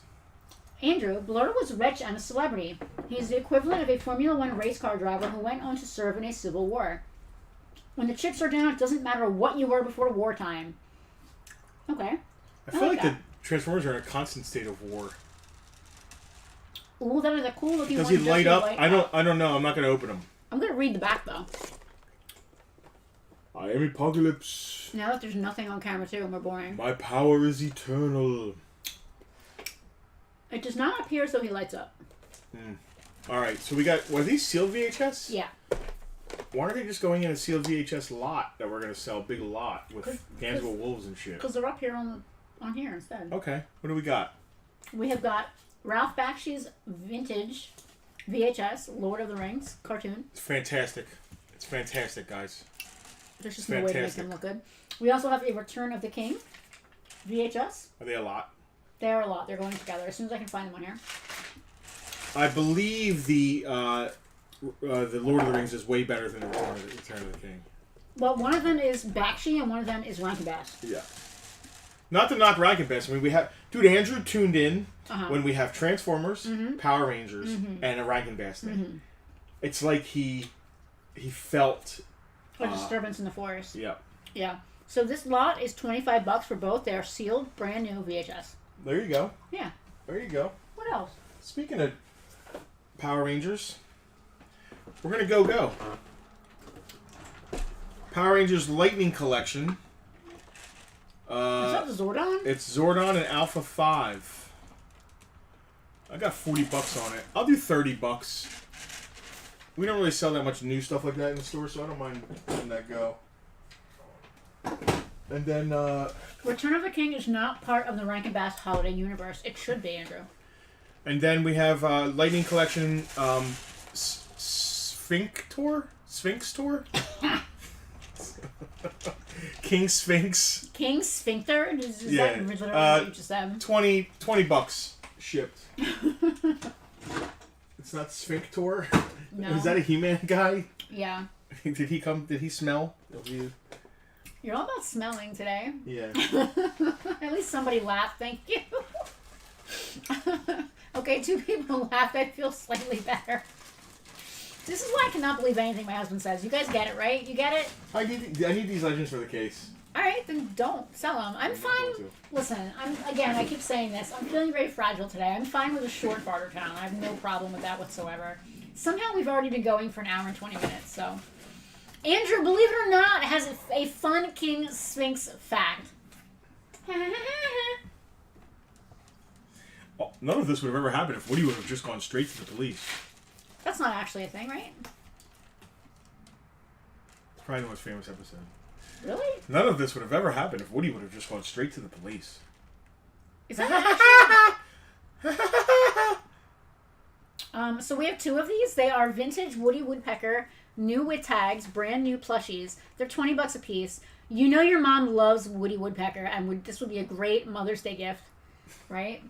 Andrew, Blur was rich and a celebrity. He is the equivalent of a Formula One race car driver who went on to serve in a civil war. When the chips are down, it doesn't matter what you were before wartime. Okay. I feel like the Transformers are in a constant state of war. Ooh, that is a cool looking one. Does he light up? I don't know. I'm not going to open him. I'm going to read the back, though. I am Apocalypse. Now that there's nothing on camera, too, and we're boring. My power is eternal. It does not appear as though he lights up. Alright, so we got... Were these sealed VHS? Yeah. Why aren't they just going in a sealed VHS lot that we're going to sell? Big lot with Gainesville Wolves and shit. Because they're up here on here instead. Okay. What do we got? We have got Ralph Bakshi's vintage VHS, Lord of the Rings cartoon. It's fantastic. It's fantastic, guys. There's just no way to make them look good. We also have a Return of the King VHS. Are they a lot? They are a lot. They're going together. As soon as I can find them on here. I believe the Lord of the Rings is way better than the Return of the King. Well, one of them is Bakshi and one of them is Rankin Bass. Yeah. Not to knock Rankin Bass. I mean, we have... Dude, Andrew tuned in when we have Transformers, Power Rangers, and a Rankin Bass thing. It's like he felt... A disturbance in the forest. Yeah. Yeah. So this lot is $25 for both. They are sealed, brand new VHS. There you go. Yeah. There you go. What else? Speaking of Power Rangers, we're going to go. Power Rangers Lightning Collection. Is that the Zordon? It's Zordon and Alpha 5. I got $40 on it. I'll do $30. We don't really sell that much new stuff like that in the store, so I don't mind letting that go. And then... Return of the King is not part of the Rankin Bass holiday universe. It should be, Andrew. And then we have Lightning Collection Sphinx Tour? King Sphinx. King Sphincter? Is that literally what you just said? $20 shipped. It's not Sphinctor? No. Is that a He-Man guy? Yeah. Did he come? Did he smell? You're all about smelling today. Yeah. At least somebody laughed. Thank you. Okay, 2 people laughed. I feel slightly better. This is why I cannot believe anything my husband says. You guys get it, right? You get it? I need these legends for the case. All right, then don't sell them. I'm fine. Listen, I keep saying this. I'm feeling very fragile today. I'm fine with a short Bartertown. I have no problem with that whatsoever. Somehow we've already been going for an hour and 20 minutes, so... Andrew, believe it or not, has a fun King Sphinx fact. Oh, none of this would have ever happened if Woody would have just gone straight to the police. That's not actually a thing, right? It's probably the most famous episode. Really? None of this would have ever happened if Woody would have just gone straight to the police. Is that actually... So we have 2 of these. They are vintage Woody Woodpecker, new with tags, brand new plushies. They're $20 a piece. You know your mom loves Woody Woodpecker, and this would be a great Mother's Day gift, right?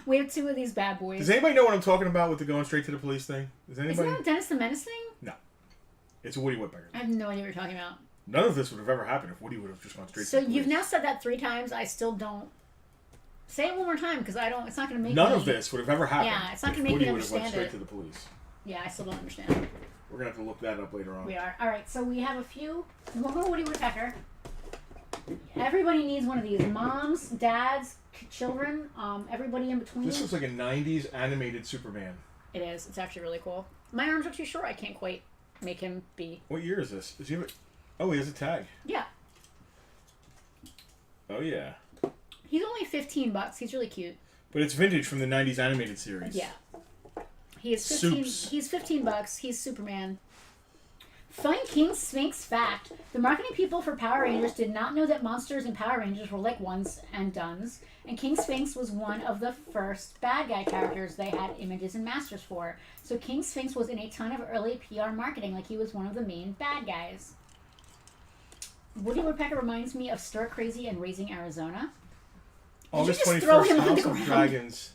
We have 2 of these bad boys. Does anybody know what I'm talking about with the going straight to the police thing? Isn't that Dennis the Menace thing? No. It's a Woody Woodpecker. I have no idea what you're talking about. None of this would have ever happened if Woody would have just gone straight to the police. So you've now said that 3 times. I still don't... Say it one more time, because it's not going to make None of this would have ever happened. Yeah, it's not going to make me understand Woody would have went straight to the police. Yeah, I still don't understand. We're going to have to look that up later on. We are. All right, so we have a few... We'll go to Woody Woodpecker. Everybody needs one of these. Moms, dads, children, everybody in between. This looks like a 90s animated Superman. It is. It's actually really cool. My arms are too short. I can't quite make him be... What year is this? Does he have a... Oh, he has a tag. Yeah. Oh, yeah. He's only $15. He's really cute. But it's vintage from the 90s animated series. Yeah. He is 15. He's $15. He's Superman. Fun King Sphinx fact. The marketing people for Power Rangers did not know that monsters in Power Rangers were like ones and dones, and King Sphinx was one of the first bad guy characters they had images and masters for. So King Sphinx was in a ton of early PR marketing, like he was one of the main bad guys. Woody Woodpecker reminds me of Stir Crazy and Raising Arizona. August 21st, House of Dragons.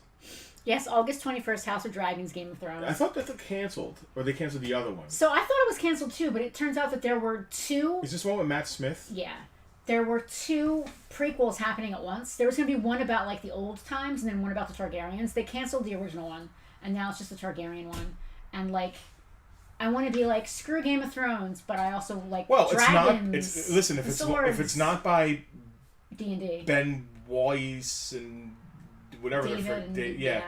Yes, August 21st, House of Dragons, Game of Thrones. I thought that got canceled. Or they canceled the other one. So I thought it was canceled too, but it turns out that there were 2... Is this one with Matt Smith? Yeah. There were 2 prequels happening at once. There was going to be one about like the old times and then one about the Targaryens. They canceled the original one, and now it's just the Targaryen one. And like... I want to be like, screw Game of Thrones, but I also like dragons. It's not... Listen, if it's not by... D&D. Ben Weiss and whatever David, yeah.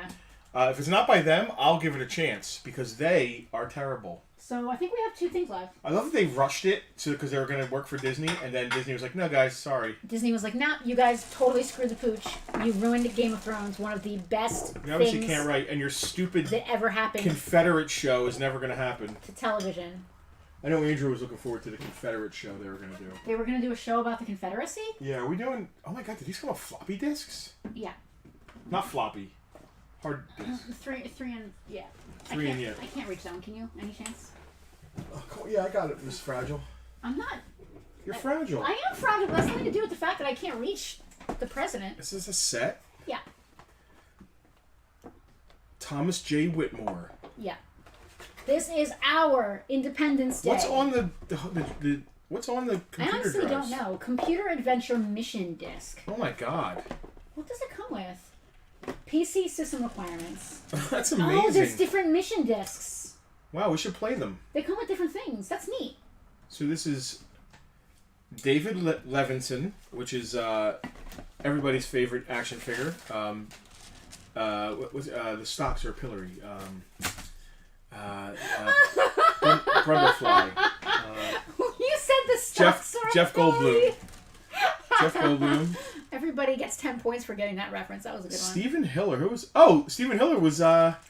If it's not by them, I'll give it a chance because they are terrible. So I think we have 2 things left. I love that they rushed it because they were going to work for Disney, and then Disney was like, "No, guys, sorry." Disney was like, "Nah, you guys totally screwed the pooch. You ruined Game of Thrones, one of the best you obviously can't write, and your stupid that ever happened. Confederate show is never going to happen To television. I know Andrew was looking forward to the Confederate show they were going to do. They were going to do a show about the Confederacy? Yeah, are we doing... Oh my god, did these come off floppy disks? Yeah. Not floppy. Hard disks. 3 and... Yeah. 3 and yeah. I can't reach that one, can you? Any chance? Oh, cool. Yeah, I got it, Miss Fragile. I'm not... You're fragile. I am fragile, but that's nothing to do with the fact that I can't reach the president. Is this a set? Yeah. Thomas J. Whitmore. Yeah. This is our Independence Day. What's on the what's on the computer I honestly drives? don't know. Computer Adventure Mission Disc. Oh my god. What does it come with? PC system requirements. That's amazing. Oh, there's different mission discs. Wow, we should play them. They come with different things. That's neat. So this is David Levinson, which is everybody's favorite action figure. The stocks are pillory. Brundlefly. You said the stocks are Jeff Goldblum. Jeff Goldblum. Everybody gets 10 points for getting that reference. That was a good one. Stephen Hiller. Who was? Oh, Stephen Hiller was.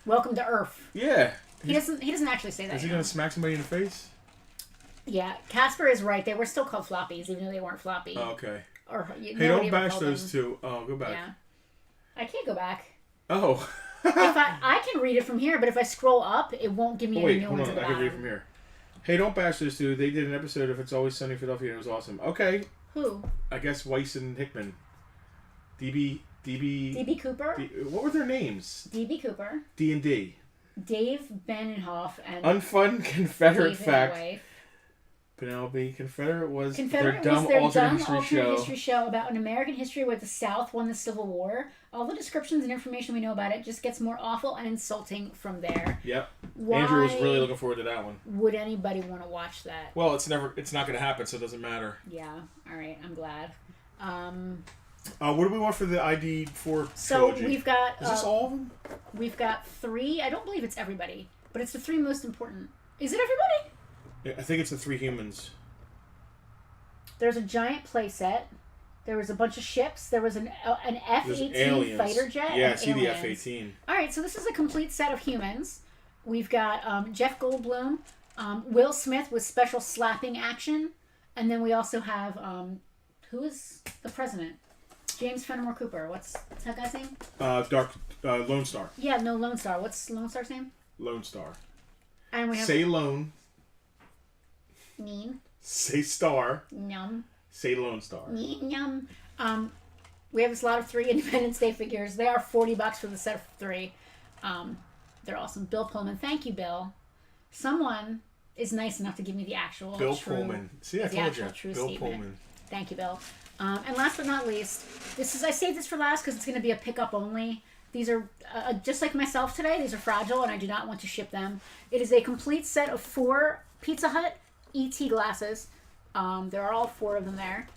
Welcome to Earth. Yeah. He doesn't actually say that. Is he gonna smack somebody in the face? Yeah, Casper is right. They were still called floppies, even though they weren't floppy. Oh, okay. Or hey, don't bash those two. Oh, go back. Yeah. I can't go back. Oh. If I can read it from here, but if I scroll up, it won't give me any new ones at the bottom. I can read it from here. Hey, don't bash this dude. They did an episode of It's Always Sunny in Philadelphia and it was awesome. Okay. Who? I guess Weiss and Hickman. DB Cooper? What were their names? DB Cooper. D&D. Dave Benenhoff and Unfun Confederate Dave Fact. Penelope. Confederate was their alternate history show about an American history where the South won the Civil War. All the descriptions and information we know about it just gets more awful and insulting from there. Yep. Andrew was really looking forward to that one. Would anybody want to watch that? Well, it's not going to happen, so it doesn't matter. Yeah. All right. I'm glad. What do we want for the ID4 So trilogy? we've got... Is this all of them? We've got 3. I don't believe it's everybody, but it's the 3 most important. Is it everybody? I think it's the 3 humans. There's a giant playset. There was a bunch of ships. There was an F-18 fighter jet. Yeah, I see the F-18. All right, so this is a complete set of humans. We've got Jeff Goldblum, Will Smith with special slapping action, and then we also have who is the president? James Fenimore Cooper. What's that guy's name? Lone Star. Yeah, no, Lone Star. What's Lone Star's name? Lone Star. And we have Say Lone. Mean. Say Star. Yum. Say Lone Star. Yum. We have this lot of 3 Independence Day figures. They are $40 for the set of 3. They're awesome. Bill Pullman. Thank you, Bill. Someone is nice enough to give me the actual Bill Pullman. See, I told you. Bill statement. Pullman. Thank you, Bill. And last but not least, I saved this for last because it's going to be a pickup only. These are, just like myself today, these are fragile and I do not want to ship them. It is a complete set of 4 Pizza Hut ET glasses. There are all 4 of them there.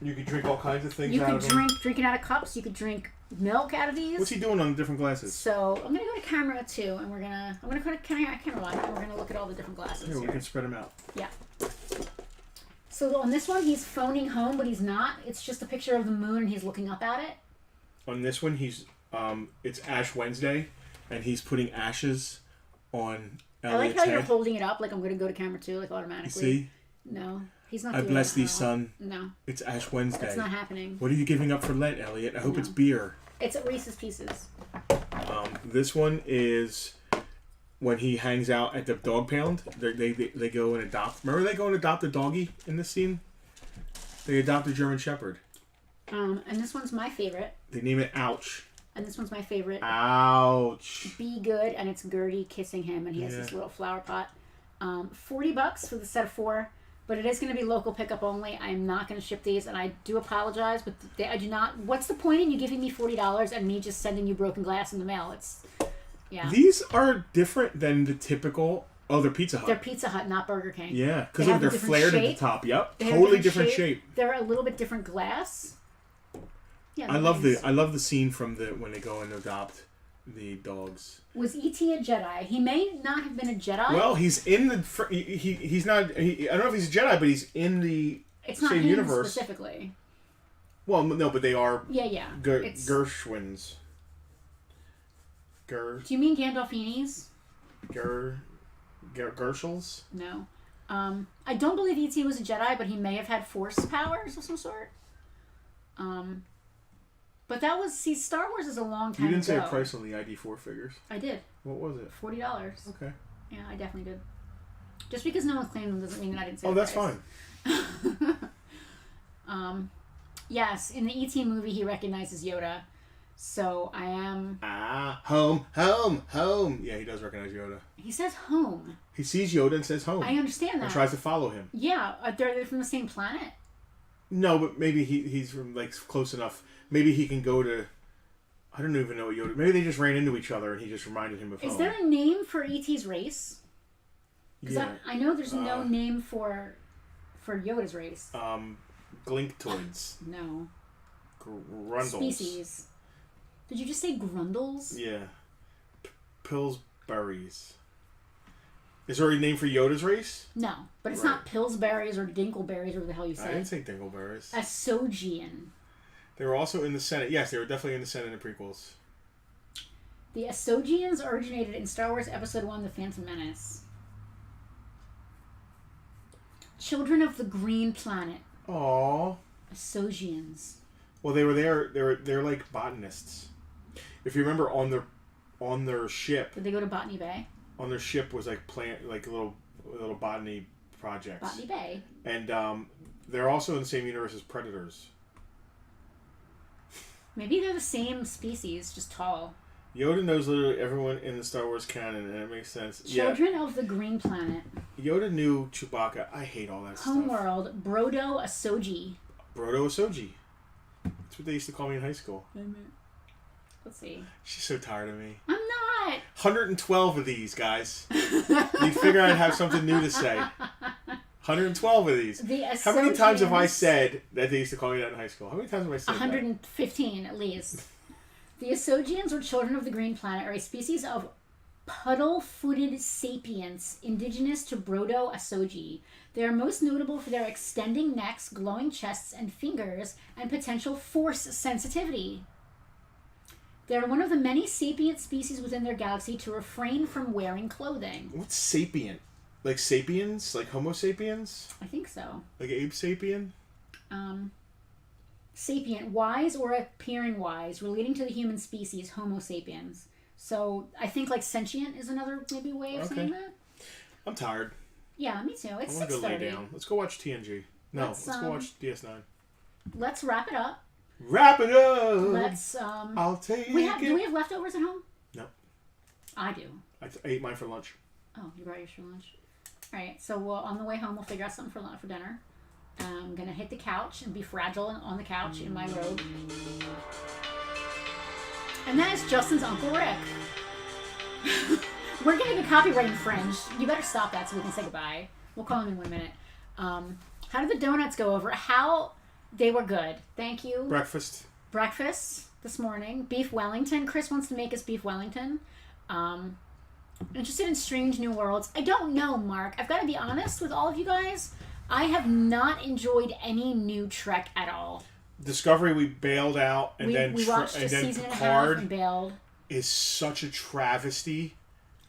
You could drink all kinds of things you out of them. You could drink it out of cups. You could drink milk out of these. What's he doing on the different glasses? So I'm gonna go to camera 2, and I'm gonna go to camera 1, and we're gonna look at all the different glasses. Here, we can spread them out. Yeah. So on this one, he's phoning home, but he's not. It's just a picture of the moon, and he's looking up at it. On this one, he's it's Ash Wednesday, and he's putting ashes on Elliot's I like how head. you're holding it up, like I'm gonna go to camera 2, like automatically. You see? No. He's not I doing bless that thee, son. No. It's Ash Wednesday. That's not happening. What are you giving up for Lent, Elliot? I hope it's beer. It's at Reese's Pieces. This one is when he hangs out at the dog pound. They go and adopt. Remember they go and adopt a doggy in this scene? They adopt a German Shepherd. And this one's my favorite. They name it Ouch. And this one's my favorite. Ouch. Be Good, and it's Gertie kissing him, and he has this little flower pot. $40 for the set of 4. But it is going to be local pickup only. I am not going to ship these, and I do apologize, but I do not. What's the point in you giving me $40 and me just sending you broken glass in the mail? Yeah. These are different than the typical. Oh, they're Pizza Hut. They're Pizza Hut, not Burger King. Yeah, because they're flared shape. at the top. Yep, totally different shape. They're a little bit different glass. Yeah. I love the scene from when they go and adopt the dogs. Was E.T. a Jedi? He may not have been a Jedi. Well, he's in the... He's not... I don't know if he's a Jedi, but he's in the it's not same him universe. Specifically. Well, no, but they are... Yeah. Gershwins. Do you mean Gandolfinis? Gershels? No. I don't believe E.T. was a Jedi, but he may have had Force powers of some sort. But that was... See, Star Wars is a long time ago. You didn't say a price on the ID4 figures. I did. What was it? $40. Okay. Yeah, I definitely did. Just because no one claimed them doesn't mean that I didn't say that's fine. Yes, in the E.T. movie, he recognizes Yoda. So I am... Home. Yeah, he does recognize Yoda. He says home. He sees Yoda and says home. I understand that. And tries to follow him. Yeah, they're from the same planet. No, but maybe he's from close enough. Maybe he can go to... I don't even know what Yoda... Maybe they just ran into each other and he just reminded him of home. Is there a name for E.T.'s race? Because yeah. I know there's no name for Yoda's race. Glinktoids. No. Grundles. Species. Did you just say Grundles? Yeah. Pillsburies. Is there a name for Yoda's race? No, but it's not Pillsburies or Dinkleberries or what the hell you said. I didn't say Dingleberries. Asogian. They were also in the Senate. Yes, they were definitely in the Senate in the prequels. The Asogians originated in Star Wars Episode 1, The Phantom Menace. Children of the Green Planet. Aww. Asogians. Well, they were there. They're like botanists. If you remember, on their ship. Did they go to Botany Bay? On their ship was like little little botany projects. Botany Bay. And they're also in the same universe as predators. Maybe they're the same species, just tall. Yoda knows literally everyone in the Star Wars canon, and it makes sense. Children of the Green Planet. Yoda knew Chewbacca. I hate all that Homeworld, Brodo Asoji. Brodo Asoji. That's what they used to call me in high school. Let's see. She's so tired of me. I'm not. 112 of these, guys. You'd figure I'd have something new to say. 112 of these. How many times have I said that they used to call me that in high school? How many times have I said 115 at least. The Asogians, or Children of the Green Planet, are a species of puddle-footed sapients indigenous to Brodo Asoji. They are most notable for their extending necks, glowing chests and fingers, and potential force sensitivity. They are one of the many sapient species within their galaxy to refrain from wearing clothing. What's sapient? Like sapiens? Like Homo sapiens? I think so. Like Abe Sapien? Sapient, wise or appearing wise, relating to the human species, Homo sapiens. So I think like sentient is another maybe way of saying that. I'm tired. Yeah, me too. It's 6:30. I want to go lay down. Let's go watch TNG. No, let's go watch DS9. Let's wrap it up. Wrap it up. Let's. I'll take it. Do we have leftovers at home? No. I do. I ate mine for lunch. Oh, you brought yours for lunch. All right. So on the way home, we'll figure out something for dinner. I'm gonna hit the couch and be fragile on the couch in my robe. And that is Justin's Uncle Rick. We're getting a copyright infringed. You better stop that so we can say goodbye. We'll call him in 1 minute. How did the donuts go over? They were good. Thank you. Breakfast this morning. Beef Wellington. Chris wants to make us beef Wellington. Interested in Strange New Worlds. I don't know, Mark. I've got to be honest with all of you guys. I have not enjoyed any new Trek at all. Discovery, we bailed out, and we watched a season and a half and bailed. Is such a travesty.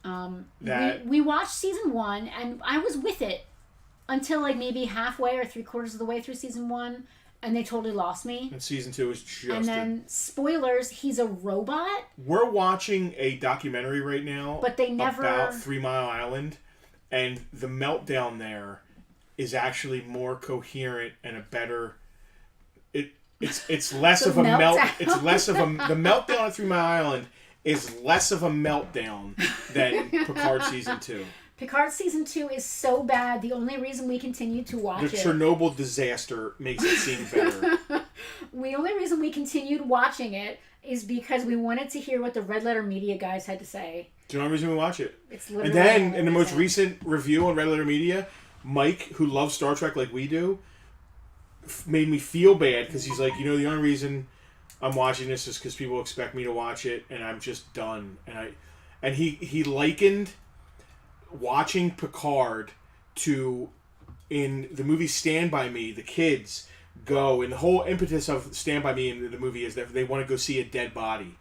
We watched season 1, and I was with it until like maybe halfway or 3/4 of the way through season 1, and they totally lost me. And season 2 is just. And then spoilers, he's a robot. We're watching a documentary right now, but they never about 3 Mile Island, and the meltdown there is actually more coherent and a better. It's less of a melt. It's less of a the meltdown at 3 Mile Island is less of a meltdown than Picard season 2. Picard season 2 is so bad. The only reason we continue to watch the Chernobyl disaster makes it seem better. The only reason we continued watching it is because we wanted to hear what the Red Letter Media guys had to say. Do you know the reason we watch it? It's literally. And then in the most recent review on Red Letter Media, Mike, who loves Star Trek like we do, made me feel bad because he's like, the only reason I'm watching this is because people expect me to watch it, and I'm just done. And he likened watching Picard to, in the movie Stand By Me, the kids go, and the whole impetus of Stand By Me in the movie is that they want to go see a dead body.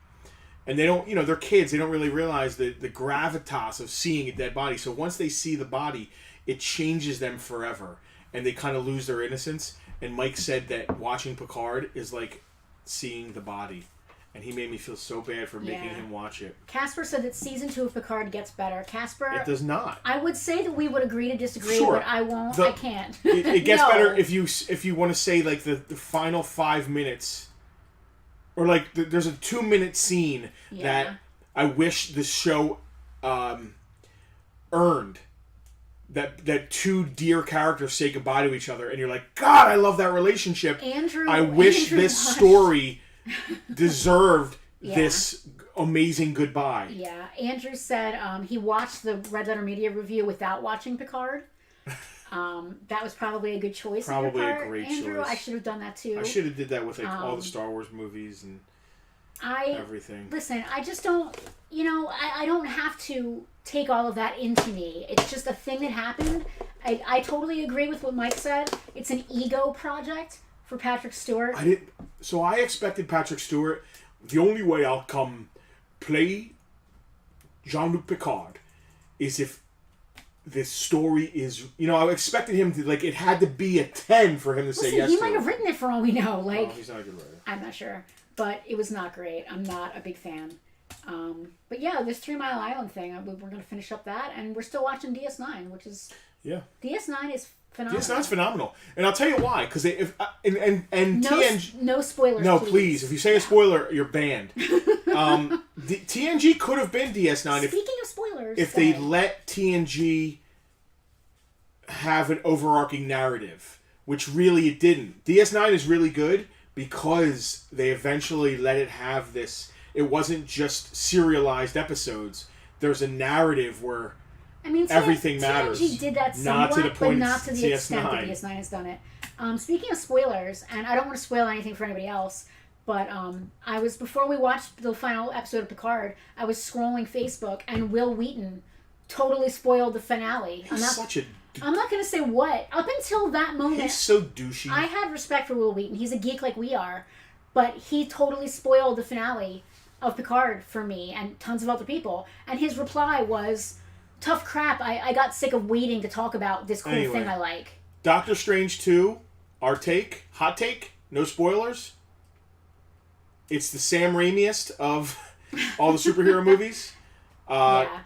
And they don't, they're kids, they don't really realize the gravitas of seeing a dead body. So once they see the body, it changes them forever, and they kind of lose their innocence. And Mike said that watching Picard is like seeing the body. And he made me feel so bad for making him watch it. Casper said that season 2 of Picard gets better. Casper... It does not. I would say that we would agree to disagree, but I won't. I can't. It gets better if you want to say like the final 5 minutes. Or like there's a 2-minute scene that I wish the show earned. That two dear characters say goodbye to each other, and you're like, God, I love that relationship. I wish this story deserved this amazing goodbye. Yeah, Andrew said he watched the Red Letter Media review without watching Picard. That was probably a good choice. Probably a great Andrew. choice. I should have done that too. I should have did that with all the Star Wars movies and everything. Listen, I just don't. I don't have to take all of that into me. It's just a thing that happened. I totally agree with what Mike said. It's an ego project for Patrick Stewart. So I expected Patrick Stewart. The only way I'll come play Jean-Luc Picard is if this story is. I expected him to it had to be a 10 for him to say yes. He might have written it for all we know. He's not a good writer. I'm not sure, but it was not great. I'm not a big fan. But yeah, this 3 Mile Island thing, we're going to finish up that, and we're still watching DS9, which is Yeah. DS9 is phenomenal. DS9's phenomenal. And I'll tell you why. Because no spoilers, no, please. If you say a spoiler, you're banned. TNG could have been DS9 Speaking of spoilers, if they let TNG have an overarching narrative, which really it didn't. DS9 is really good because they eventually let it have this. It wasn't just serialized episodes. There's a narrative where everything matters. TNG did that somewhat, but not to the extent that DS9 has done it. Speaking of spoilers, and I don't want to spoil anything for anybody else, but before we watched the final episode of Picard, I was scrolling Facebook, and Will Wheaton totally spoiled the finale. I'm not going to say what. Up until that moment... He's so douchey. I had respect for Will Wheaton. He's a geek like we are. But he totally spoiled the finale of Picard for me and tons of other people. And his reply was, tough crap, I got sick of waiting to talk about this cool thing I like. Doctor Strange 2, hot take, no spoilers. It's the Sam Raimiest of all the superhero movies. Yeah.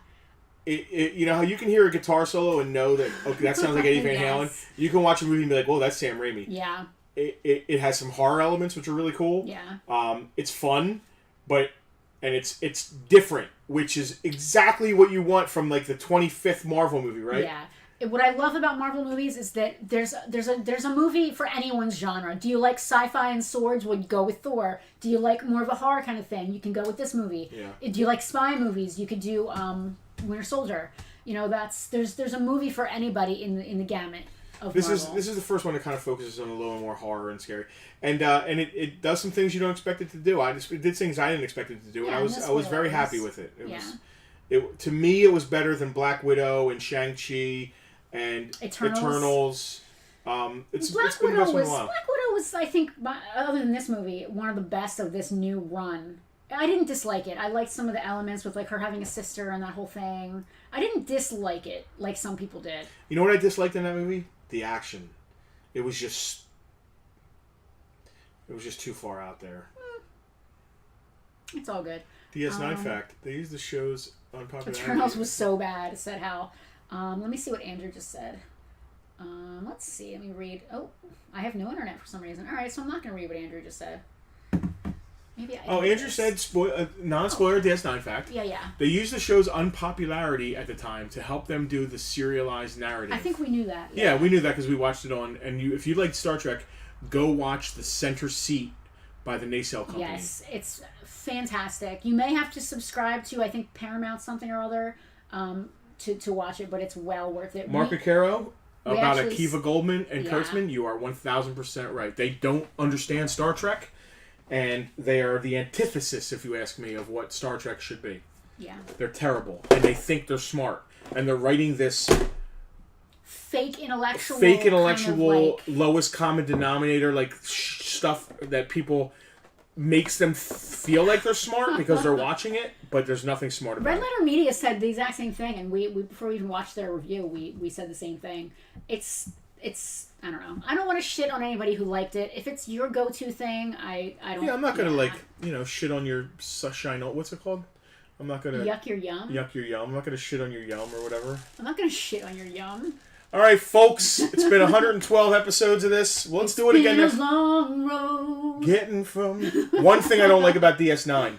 You know how you can hear a guitar solo and know that, okay, that sounds like Eddie Van Halen? You can watch a movie and be like, well, that's Sam Raimi. Yeah. It has some horror elements, which are really cool. Yeah. It's fun, and it's different, which is exactly what you want from like the 25th Marvel movie, right? Yeah. What I love about Marvel movies is that there's a movie for anyone's genre. Do you like sci-fi and swords? Well, you go with Thor. Do you like more of a horror kind of thing? You can go with this movie. Yeah. Do you like spy movies? You could do Winter Soldier. You know, there's a movie for anybody in the gamut of Marvel. This is the first one that kind of focuses on a little more horror and scary, and it does some things you don't expect it to do. It did things I didn't expect it to do, and I was very happy with it. To me, it was better than Black Widow and Shang-Chi and Eternals. Black Widow was, I think, other than this movie, one of the best of this new run. I didn't dislike it. I liked some of the elements with like her having a sister and that whole thing. I didn't dislike it like some people did. You know what I disliked in that movie? The action. It was just too far out there. It's all good. DS9 fact: they used the show's unpopular. Eternals was so bad. Said how. Let me see what Andrew just said. Let's see. Let me read. Oh, I have no internet for some reason. All right, so I'm not going to read what Andrew just said. Maybe Andrew said non-spoiler DS9 fact. Yeah. They used the show's unpopularity at the time to help them do the serialized narrative. I think we knew that. Yeah, we knew that because we watched it on. And if you like Star Trek, go watch The Center Seat by the Nacelle Company. Yes, it's fantastic. You may have to subscribe to, I think, Paramount something or other to watch it, but it's well worth it. Mark Acaro, about Akiva Goldman and Kurtzman, you are 1,000% right. They don't understand Star Trek. And they are the antithesis, if you ask me, of what Star Trek should be. Yeah. They're terrible. And they think they're smart. And they're writing this... Fake intellectual, lowest common denominator, like stuff that people... makes them feel like they're smart because they're watching it, but there's nothing smart about it. Red Letter Media said the exact same thing, and we before we even watched their review, we said the same thing. It's I don't know. I don't want to shit on anybody who liked it. If it's your go-to thing, I don't... Yeah, I'm not going to shit on your sunshine... What's it called? I'm not going to... Yuck your yum? Yuck your yum. I'm not going to shit on your yum or whatever. I'm not going to shit on your yum. All right, folks. It's been 112 episodes of this. Let's do it again. It's been a long road. Getting from... One thing I don't like about DS9.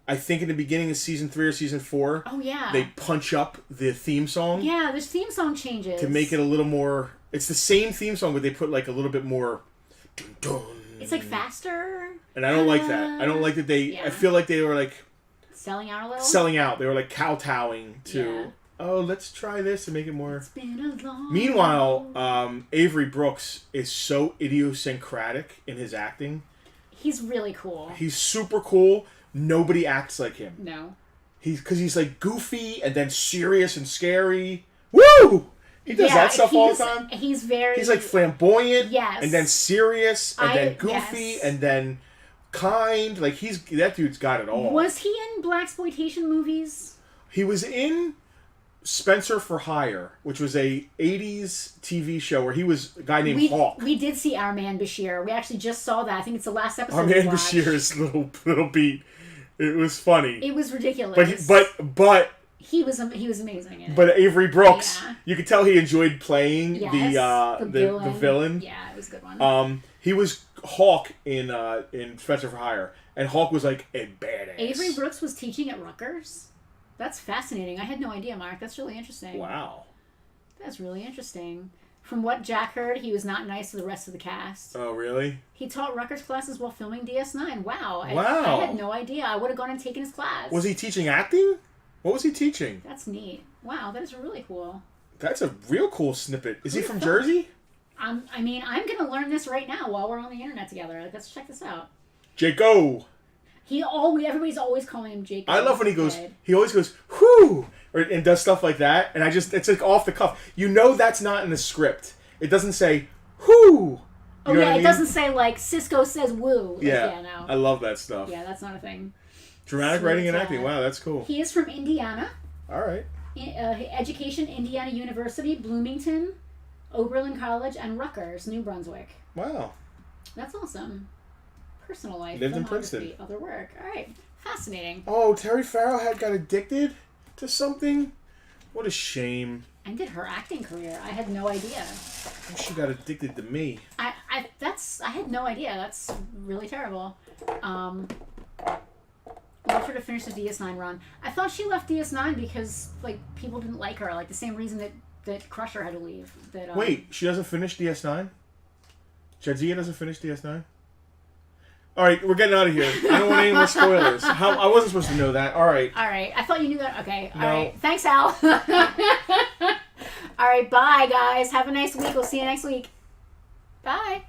I think in the beginning of Season 3 or Season 4... Oh, yeah. They punch up the theme song. Yeah, there's theme song changes. To make it a little more... It's the same theme song, but they put like a little bit more... Dun, dun. It's like faster. And I don't like that. I don't like that they... Yeah. I feel like they were like... Selling out a little? Selling out. They were like kowtowing to... Yeah. Oh, let's try this and make it more... It's been a long... Meanwhile, Avery Brooks is so idiosyncratic in his acting. He's really cool. He's super cool. Nobody acts like him. No. Because he's like goofy and then serious and scary. Woo! He does that stuff all the time. He's like flamboyant. Yes. And then serious and then goofy and then kind. Like that dude's got it all. Was he in blaxploitation movies? He was in Spencer for Hire, which was a 80s TV show where he was a guy named Hawk. We did see Our Man Bashir. We actually just saw that. I think it's the last episode. Our Man Bashir's little beat. It was funny. It was ridiculous. But He was amazing in it. But Avery Brooks, you could tell he enjoyed playing the villain. Yeah, it was a good one. He was Hawk in Spencer for Hire, and Hawk was like a badass. Avery Brooks was teaching at Rutgers? That's fascinating. I had no idea, Mark. That's really interesting. Wow. That's really interesting. From what Jack heard, he was not nice to the rest of the cast. Oh, really? He taught Rutgers classes while filming DS9. Wow. I had no idea. I would have gone and taken his class. Was he teaching acting? What was he teaching? That's neat. Wow, that is really cool. That's a real cool snippet. Is he from Jersey? I'm going to learn this right now while we're on the internet together. Like, let's check this out. Jaco. Everybody's always calling him Jaco. I love when he always goes, whoo, and does stuff like that. And it's like off the cuff. You know that's not in the script. It doesn't say, whoo. You know it doesn't say like Cisco says woo. Yeah, no. I love that stuff. Yeah, that's not a thing. Dramatic writing and acting. Wow, that's cool. He is from Indiana. All right. Education, Indiana University, Bloomington, Oberlin College, and Rutgers, New Brunswick. Wow. That's awesome. Personal life. Lived in Princeton. Other work. All right. Fascinating. Oh, Terry Farrell got addicted to something? What a shame. Ended her acting career. I had no idea. She got addicted to me. I had no idea. That's really terrible. Left her to finish the DS9 run. I thought she left DS9 because like people didn't like her, like the same reason that Crusher had to leave. Wait, she doesn't finish DS9? Jadzia doesn't finish DS9? All right, we're getting out of here. I don't want any more spoilers. I wasn't supposed to know that. All right. All right. I thought you knew that. Okay. All right. Thanks, Al. All right. Bye, guys. Have a nice week. We'll see you next week. Bye.